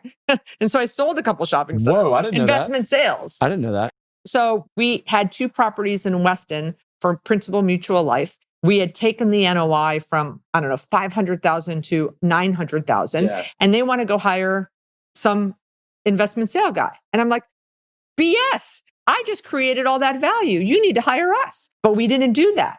And so I sold a couple shopping centers. Whoa, I didn't know that. Investment sales. I didn't know that. So we had 2 properties in Weston for Principal Mutual Life. We had taken the NOI from, 500,000 to 900,000. Yeah. And they want to go hire some investment sale guy. And I'm like, BS. I just created all that value. You need to hire us. But we didn't do that.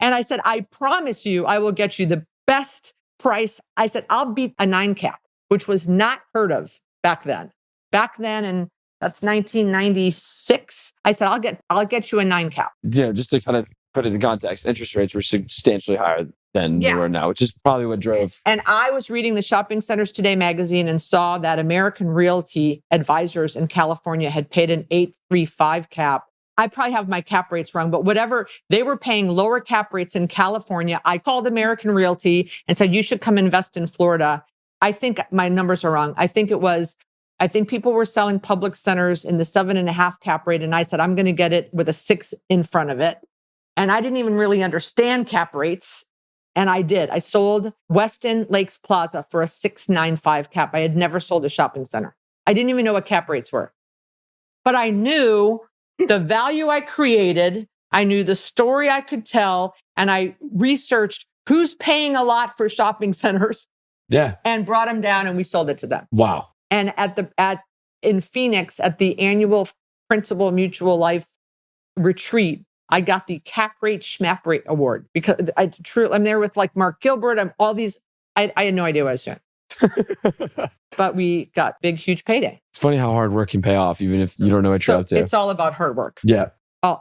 And I said, I promise you, I will get you the best price. I said, I'll beat a 9 cap, which was not heard of back then. And that's 1996. I said, I'll get you a 9 cap. Just to kind of put it in context, interest rates were substantially higher than they were now, which is probably what drove. And I was reading the Shopping Centers Today magazine and saw that American Realty advisors in California had paid an 8.35 cap. I probably have my cap rates wrong, but whatever, they were paying lower cap rates in California. I called American Realty and said, you should come invest in Florida. I think my numbers are wrong. I think people were selling public centers in the 7.5 cap rate. And I said, I'm going to get it with a 6 in front of it. And I didn't even really understand cap rates. And I did. I sold Weston Lakes Plaza for a 6.95 cap. I had never sold a shopping center. I didn't even know what cap rates were. But I knew the value I created. I knew the story I could tell. And I researched who's paying a lot for shopping centers. Yeah. And brought them down and we sold it to them. Wow. And in Phoenix at the annual Principal Mutual Life retreat, I got the cap rate schmap rate award because I'm there with like Mark Gilbert. I had no idea what I was doing, but we got big, huge payday. It's funny how hard work can pay off, even if you don't know what you're up to. It's all about hard work. Yeah.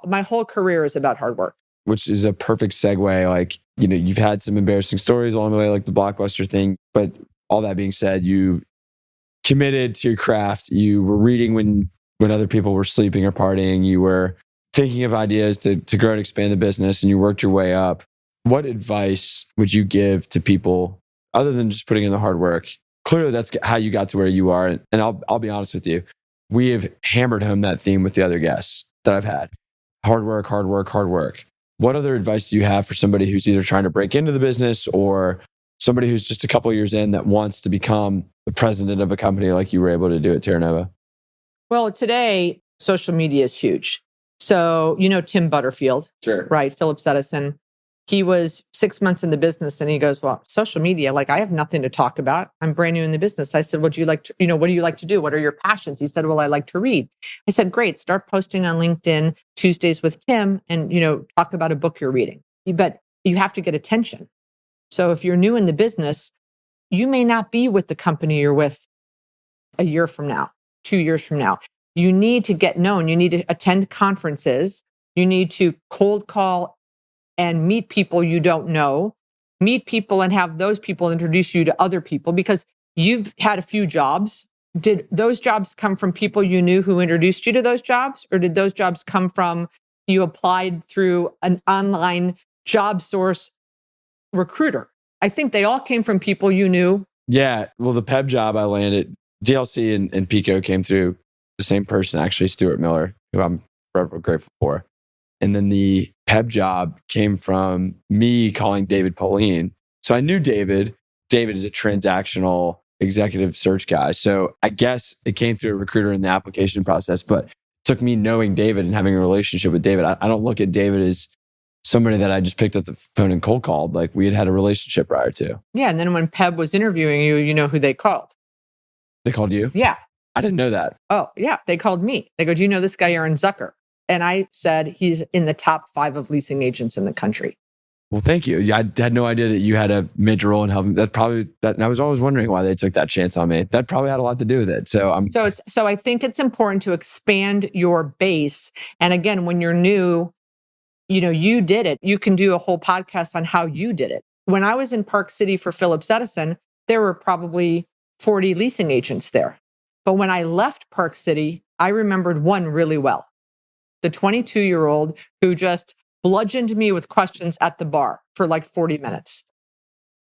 My whole career is about hard work. Which is a perfect segue. Like, you've had some embarrassing stories along the way, like the Blockbuster thing, but all that being said, you committed to your craft. You were reading when other people were sleeping or partying. You were thinking of ideas to grow and expand the business, and you worked your way up. What advice would you give to people other than just putting in the hard work? Clearly, that's how you got to where you are. And I'll be honest with you. We have hammered home that theme with the other guests that I've had. Hard work, hard work, hard work. What other advice do you have for somebody who's either trying to break into the business or somebody who's just a couple of years in that wants to become the president of a company like you were able to do at Terra Nova? Well, today, social media is huge. So, Tim Butterfield, Sure. right? Phillips Edison. He was 6 months in the business and he goes, well, social media, like I have nothing to talk about. I'm brand new in the business. I said, what do you like to do? What are your passions? He said, well, I like to read. I said, great. Start posting on LinkedIn Tuesdays with Tim and, talk about a book you're reading. But you have to get attention. So if you're new in the business, you may not be with the company you're with a year from now, 2 years from now. You need to get known. You need to attend conferences. You need to cold call and meet people you don't know, meet people and have those people introduce you to other people because you've had a few jobs. Did those jobs come from people you knew who introduced you to those jobs? Or did those jobs come from you applied through an online job source recruiter? I think they all came from people you knew. Yeah. Well, the PEB job I landed, DLC and Pico came through the same person, actually, Stuart Miller, who I'm forever grateful for. And then the PEB job came from me calling David Pauline. So I knew David. David is a transactional executive search guy. So I guess it came through a recruiter in the application process, but it took me knowing David and having a relationship with David. I don't look at David as somebody that I just picked up the phone and cold called. Like we had a relationship prior to. Yeah. And then when PEB was interviewing you, you know who they called. They called you? Yeah. I didn't know that. Oh, yeah. They called me. They go, do you know this guy, Aaron Zucker? And I said, he's in the top 5 of leasing agents in the country. Well, thank you. I had no idea that you had a major role in helping. And I was always wondering why they took that chance on me. That probably had a lot to do with it. So I think it's important to expand your base. And again, when you're new, you did it. You can do a whole podcast on how you did it. When I was in Park City for Phillips Edison, there were probably 40 leasing agents there. But when I left Park City, I remembered one really well. The 22-year-old who just bludgeoned me with questions at the bar for like 40 minutes.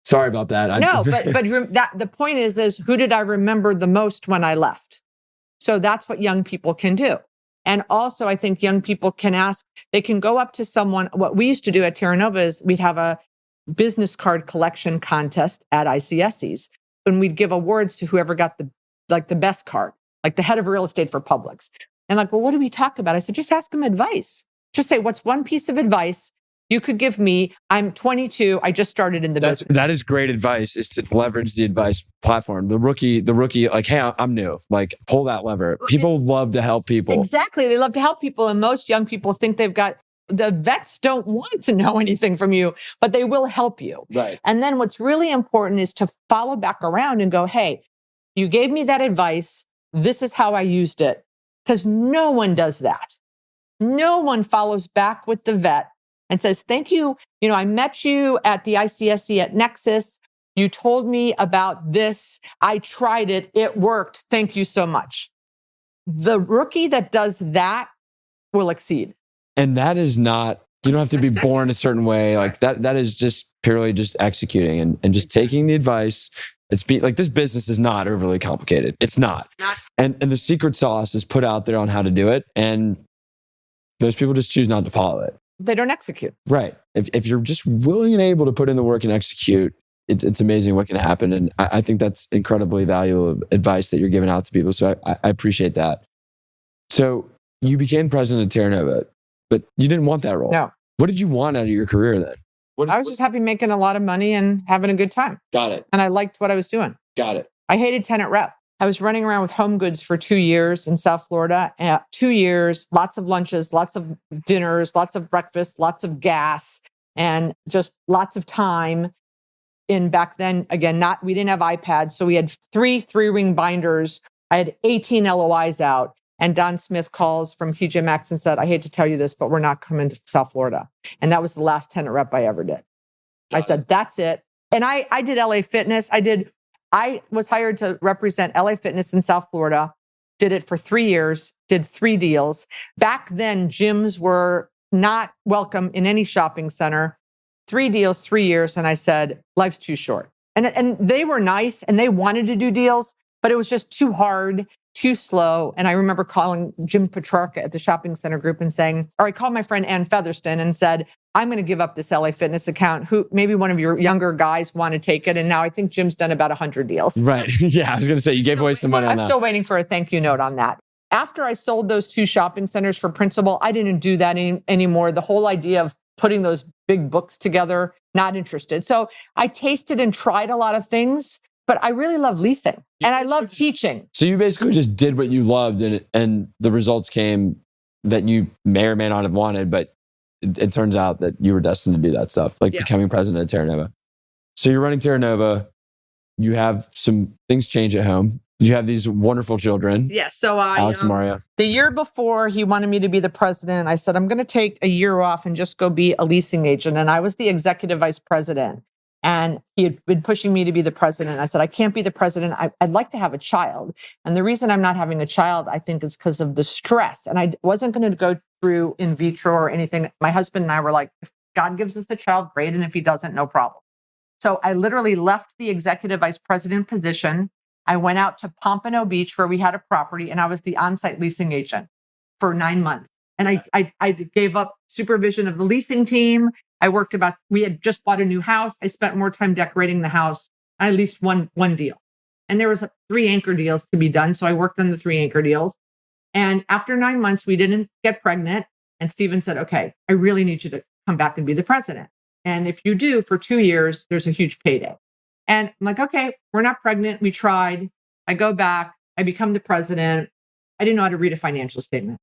Sorry about that. No, but the point is who did I remember the most when I left? So that's what young people can do. And also I think young people can ask, they can go up to someone. What we used to do at Terra Nova is we'd have a business card collection contest at ICSCs. And we'd give awards to whoever got the best card, like the head of real estate for Publix. And like, well, what do we talk about? I said, just ask them advice. Just say, what's one piece of advice you could give me? I'm 22. I just started in the business. That is great advice, is to leverage the advice platform. The rookie, like, hey, I'm new. Like, pull that lever. People love to help people. Exactly. They love to help people. And most young people think the vets don't want to know anything from you, but they will help you. Right. And then what's really important is to follow back around and go, hey, you gave me that advice. This is how I used it. Because no one does that. No one follows back with the vet and says, thank you. I met you at the ICSC at Nexus. You told me about this. I tried it. It worked. Thank you so much. The rookie that does that will exceed. And that is not, you don't have to be born a certain way. Like that is just purely just executing and just taking the advice. Like this business is not overly complicated. It's not. And the secret sauce is put out there on how to do it. And those people just choose not to follow it. They don't execute. Right. If you're just willing and able to put in the work and execute, it's amazing what can happen. And I think that's incredibly valuable advice that you're giving out to people. So I appreciate that. So you became president of Terra Nova, but you didn't want that role. No. What did you want out of your career then? I was just happy making a lot of money and having a good time. Got it. And I liked what I was doing. Got it. I hated tenant rep. I was running around with Home Goods for 2 years in South Florida. 2 years, lots of lunches, lots of dinners, lots of breakfast, lots of gas, and just lots of time. In back then, again, we didn't have iPads. So we had 3-ring binders. I had 18 LOIs out. And Don Smith calls from TJ Maxx and said, I hate to tell you this, but we're not coming to South Florida. And that was the last tenant rep I ever did. I said, that's it. And I did LA Fitness. I was hired to represent LA Fitness in South Florida, did it for 3 years, did 3 deals. Back then, gyms were not welcome in any shopping center. 3 deals, 3 years. And I said, life's too short. And they were nice and they wanted to do deals, but it was just too hard, too slow. And I remember calling Jim Petrarca at the shopping center group and saying, or I called my friend Ann Featherston and said, I'm going to give up this LA Fitness account. Who maybe one of your younger guys want to take it. And now I think Jim's done about 100 deals. Right. Yeah. I was going to say, you gave away some money on I'm that. still waiting for a thank you note on that. After I sold those 2 shopping centers for principal, I didn't do that anymore. The whole idea of putting those big books together, not interested. So I tasted and tried a lot of things, but I really love leasing and I love teaching. So you basically just did what you loved, and the results came that you may or may not have wanted, but it turns out that you were destined to do that stuff, like becoming president of Terra Nova. So you're running Terra Nova. You have some things change at home. You have these wonderful children. Yes. So Alex and Mario. The year before he wanted me to be the president, I said, I'm going to take a year off and just go be a leasing agent. And I was the executive vice president. And he had been pushing me to be the president. I said, I can't be the president. I'd like to have a child. And the reason I'm not having a child, I think, is because of the stress. And I wasn't going to go through in vitro or anything. My husband and I were like, if God gives us a child, great. And if he doesn't, no problem. So I literally left the executive vice president position. I went out to Pompano Beach where we had a property and I was the on-site leasing agent for 9 months. And I gave up supervision of the leasing team. We had just bought a new house. I spent more time decorating the house. I leased one deal. And there was 3 anchor deals to be done. So I worked on the 3 anchor deals. And after 9 months, we didn't get pregnant. And Stephen said, okay, I really need you to come back and be the president. And if you do for 2 years, there's a huge payday. And I'm like, okay, we're not pregnant. We tried. I go back. I become the president. I didn't know how to read a financial statement.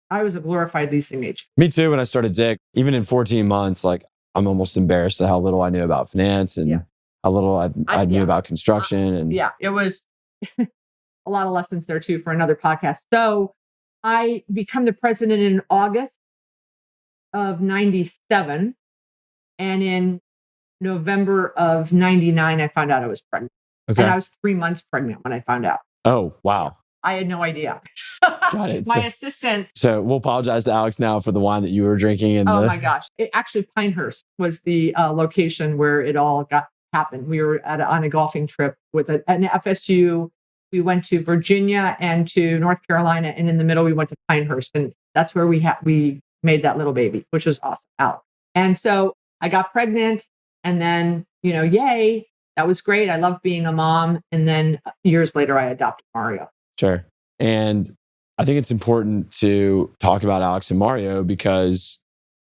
I was a glorified leasing agent. Me too. When I started Dick, even in 14 months, like I'm almost embarrassed at how little I knew about finance and how little I knew about construction. And it was a lot of lessons there too for another podcast. So I become the president in August of 97. And in November of 99, I found out I was pregnant. Okay. And I was 3 months pregnant when I found out. Oh, wow. I had no idea. Got it. My assistant. So we'll apologize to Alex now for the wine that you were drinking. My gosh. Actually, Pinehurst was the location where it all happened. We were on a golfing trip with an FSU. We went to Virginia and to North Carolina. And in the middle, we went to Pinehurst. And that's where we made that little baby, which was awesome. Alex. And so I got pregnant and then, yay, that was great. I loved being a mom. And then years later, I adopted Mario. Sure. And I think it's important to talk about Alex and Mario because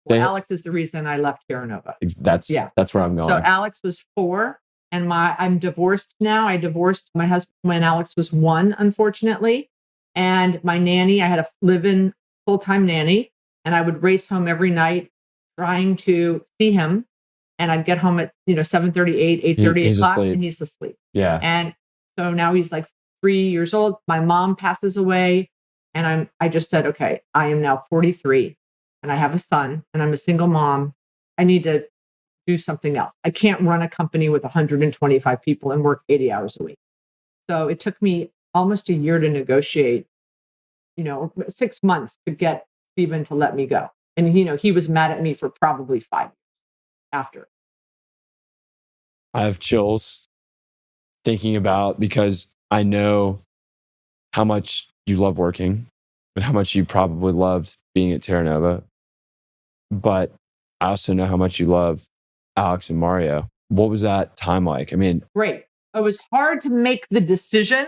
Alex is the reason I left Terra Nova. That's where I'm going. So Alex was 4 and I'm divorced now. I divorced my husband when Alex was 1, unfortunately. And my nanny, I had a live-in full-time nanny and I would race home every night trying to see him. And I'd get home at 7:30, 8:30 o'clock, and he's asleep. Yeah. And so now he's like 3 years old. My mom passes away, and I just said, okay, I am now 43, and I have a son, and I'm a single mom. I need to do something else. I can't run a company with 125 people and work 80 hours a week. So it took me almost a year to negotiate, 6 months to get Stephen to let me go. And he was mad at me for probably 5 years after. I have chills thinking about, because I know how much you love working and how much you probably loved being at Terra Nova. But I also know how much you love Alex and Mario. What was that time like? I mean, great. It was hard to make the decision,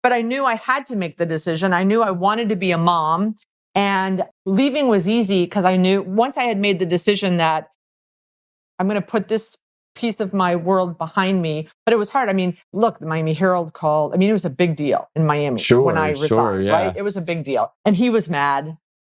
but I knew I had to make the decision. I knew I wanted to be a mom, and leaving was easy because I knew once I had made the decision that I'm going to put this piece of my world behind me. But it was hard. I mean, look, the Miami Herald called. I mean, it was a big deal in Miami when I resigned, right? It was a big deal. And he was mad.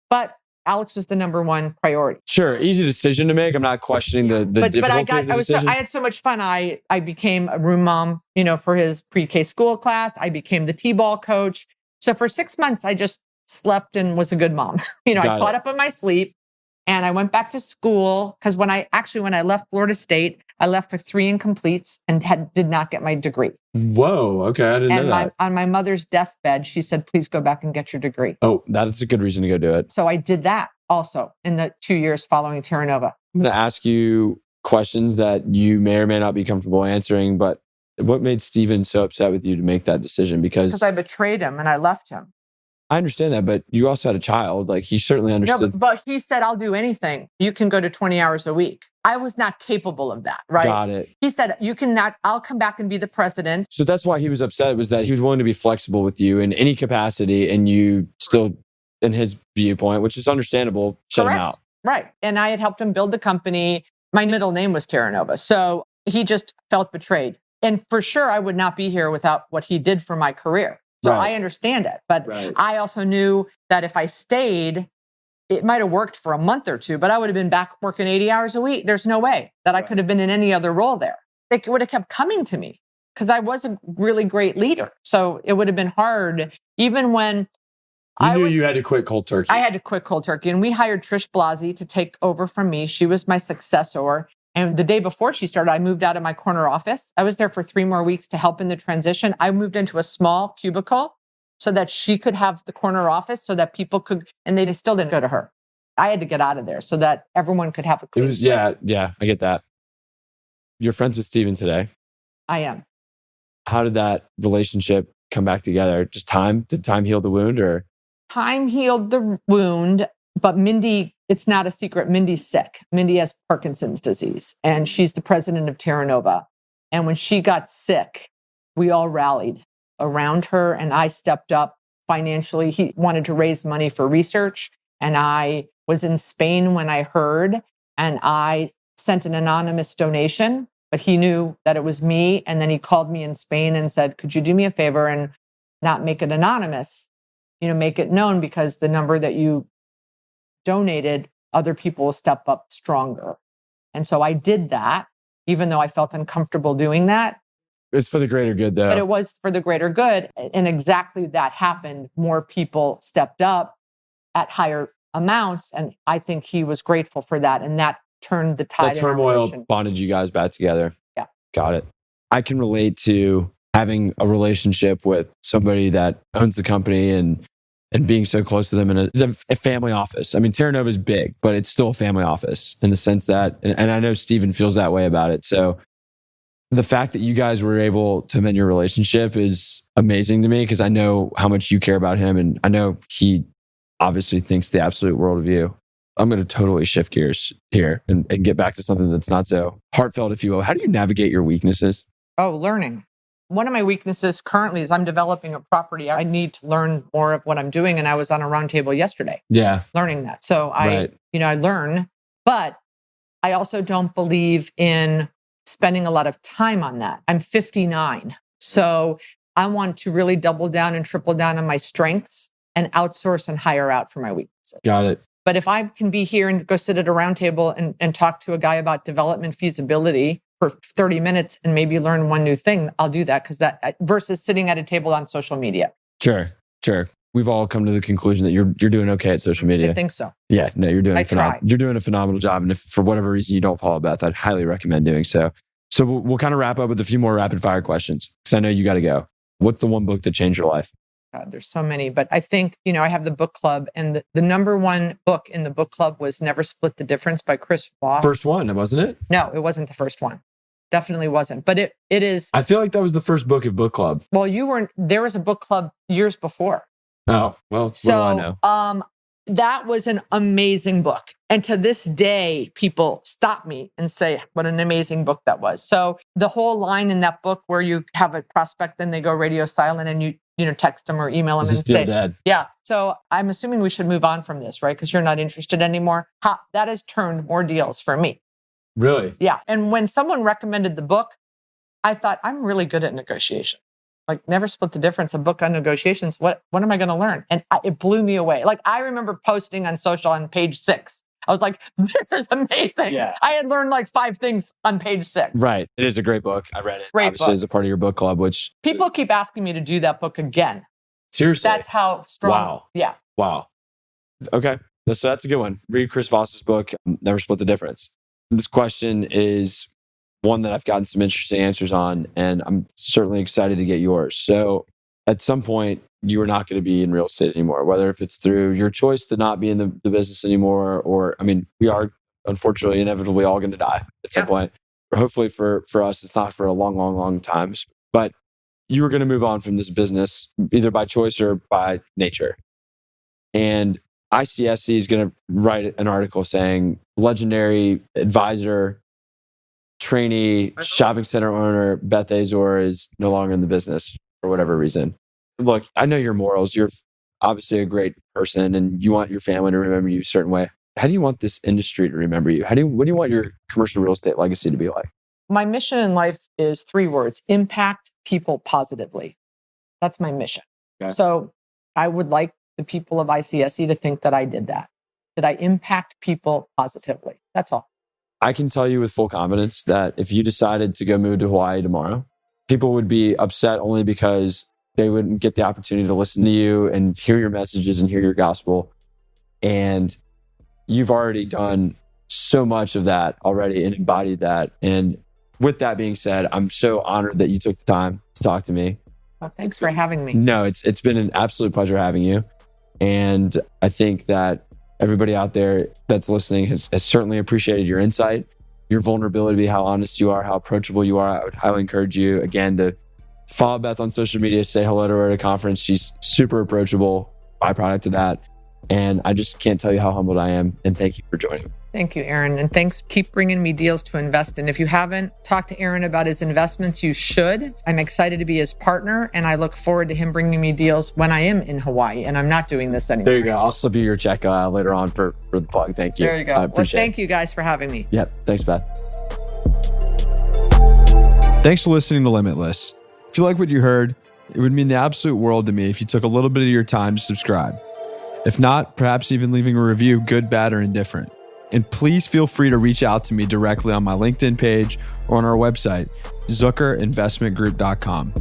But Alex was the number one priority. Sure. Easy decision to make. I'm not questioning the difficulty of the decision. I had so much fun. I became a room mom, for his pre-K school class. I became the T-ball coach. So for 6 months, I just slept and was a good mom. I caught up on my sleep. And I went back to school because when I left Florida State, I left with 3 incompletes and did not get my degree. Whoa. Okay. I didn't know that. On my mother's deathbed, she said, please go back and get your degree. Oh, that's a good reason to go do it. So I did that also in the 2 years following Terra Nova. I'm going to ask you questions that you may or may not be comfortable answering, but what made Stephen so upset with you to make that decision? Because I betrayed him and I left him. I understand that, but you also had a child. Like, he certainly No, understood. but he said, I'll do anything. You can go to 20 hours a week. I was not capable of that, right? Got it. He said, you cannot, I'll come back and be the president. So that's why he was upset, was that he was willing to be flexible with you in any capacity, and you still, in his viewpoint, which is understandable, shut him out. Right. And I had helped him build the company. My middle name was Terranova. So he just felt betrayed. And for sure, I would not be here without what he did for my career. So I understand it. But I also knew that if I stayed, it might have worked for a month or two, but I would have been back working 80 hours a week. There's no way that I could have been in any other role there. It would have kept coming to me because I was a really great leader. So it would have been hard, even when you had to quit cold turkey. I had to quit cold turkey. And we hired Trish Blasi to take over from me. She was my successor. And the day before she started, I moved out of my corner office. I was there for 3 more weeks to help in the transition. I moved into a small cubicle so that she could have the corner office, so that people could, and they still didn't go to her. I had to get out of there so that everyone could have a clean slate. Yeah, I get that. You're friends with Steven today. I am. How did that relationship come back together? Just time? Did time heal the wound, or? Time healed the wound, but Mindy, it's not a secret. Mindy's sick. Mindy has Parkinson's disease, and she's the president of Terranova. And when she got sick, we all rallied around her, and I stepped up financially. He wanted to raise money for research, and I was in Spain when I heard, and I sent an anonymous donation, but he knew that it was me. And then he called me in Spain and said, could you do me a favor and not make it anonymous? Make it known, because the number that you donated, other people will step up stronger. And so I did that, even though I felt uncomfortable doing that. It's for the greater good, though. But it was for the greater good. And exactly that happened. More people stepped up at higher amounts. And I think he was grateful for that. And that turned the tide. That turmoil bonded you guys back together. Yeah. Got it. I can relate to having a relationship with somebody that owns the company and being so close to them. And it's a family office. I mean, Terranova is big, but it's still a family office in the sense that, and I know Steven feels that way about it. So the fact that you guys were able to mend your relationship is amazing to me, because I know how much you care about him. And I know he obviously thinks the absolute world of you. I'm going to totally shift gears here and get back to something that's not so heartfelt, if you will. How do you navigate your weaknesses? Oh, learning. One of my weaknesses currently is I'm developing a property. I need to learn more of what I'm doing. And I was on a roundtable yesterday. Yeah. Learning that. So I learn, but I also don't believe in spending a lot of time on that. I'm 59. So I want to really double down and triple down on my strengths and outsource and hire out for my weaknesses. Got it. But if I can be here and go sit at a round table and talk to a guy about development feasibility for 30 minutes and maybe learn one new thing, I'll do that, because that versus sitting at a table on social media. Sure. We've all come to the conclusion that you're doing okay at social media. I think so. Yeah, no, you're doing a phenomenal job. And if for whatever reason you don't follow Beth, I'd highly recommend doing so. So we'll kind of wrap up with a few more rapid fire questions, because I know you got to go. What's the one book that changed your life? God, there's so many, but I think, I have the book club, and the number one book in the book club was Never Split the Difference by Chris Voss. First one, wasn't it? No, it wasn't the first one. Definitely wasn't. But it is. I feel like that was the first book of book club. Well, there was a book club years before. Oh, well, so, what do I know? That was an amazing book. And to this day, people stop me and say what an amazing book that was. So the whole line in that book where you have a prospect, then they go radio silent, and you text them or email them and say, dead. Yeah. So I'm assuming we should move on from this, right? Because you're not interested anymore. That has turned more deals for me. Really? Yeah. And when someone recommended the book, I thought, I'm really good at negotiation. Like, Never Split the Difference, a book on negotiations. What am I going to learn? And it blew me away. Like, I remember posting on social on page 6. I was like, this is amazing. Yeah. I had learned like 5 things on page 6. Right. It is a great book. I read it. Great obviously book. As a part of your book club, which people keep asking me to do that book again. Seriously? That's how strong. Wow. Yeah. Wow. Okay. So that's a good one. Read Chris Voss's book, Never Split the Difference. This question is one that I've gotten some interesting answers on, and I'm certainly excited to get yours. So at some point, you are not going to be in real estate anymore, whether if it's through your choice to not be in the business anymore, or, I mean, we are unfortunately inevitably all going to die at some point. Hopefully for us, it's not for a long, long, long time, but you are going to move on from this business either by choice or by nature. And ICSC is going to write an article saying legendary advisor, trainee, shopping center owner, Beth Azor is no longer in the business for whatever reason. Look, I know your morals. You're obviously a great person and you want your family to remember you a certain way. How do you want this industry to remember you? What do you want your commercial real estate legacy to be like? My mission in life is 3 words: impact people positively. That's my mission. Okay. So I would like the people of ICSC to think that I did that. That I impact people positively. That's all. I can tell you with full confidence that if you decided to go move to Hawaii tomorrow, people would be upset only because they wouldn't get the opportunity to listen to you and hear your messages and hear your gospel. And you've already done so much of that already and embodied that. And with that being said, I'm so honored that you took the time to talk to me. Well, thanks for having me. No, it's been an absolute pleasure having you. And I think that everybody out there that's listening has certainly appreciated your insight, your vulnerability, how honest you are, how approachable you are. I would highly encourage you, again, to follow Beth on social media, say hello to her at a conference. She's super approachable, byproduct of that. And I just can't tell you how humbled I am. And thank you for joining. Thank you, Aaron. And thanks. Keep bringing me deals to invest in. If you haven't talked to Aaron about his investments, you should. I'm excited to be his partner. And I look forward to him bringing me deals when I am in Hawaii. And I'm not doing this anymore. There you go. I'll slip you your check later on for the plug. Thank you. There you go. I appreciate thank you guys for having me. Yep. Thanks, Beth. Thanks for listening to Limitless. If you like what you heard, it would mean the absolute world to me if you took a little bit of your time to subscribe. If not, perhaps even leaving a review, good, bad, or indifferent. And please feel free to reach out to me directly on my LinkedIn page or on our website, zuckerinvestmentgroup.com.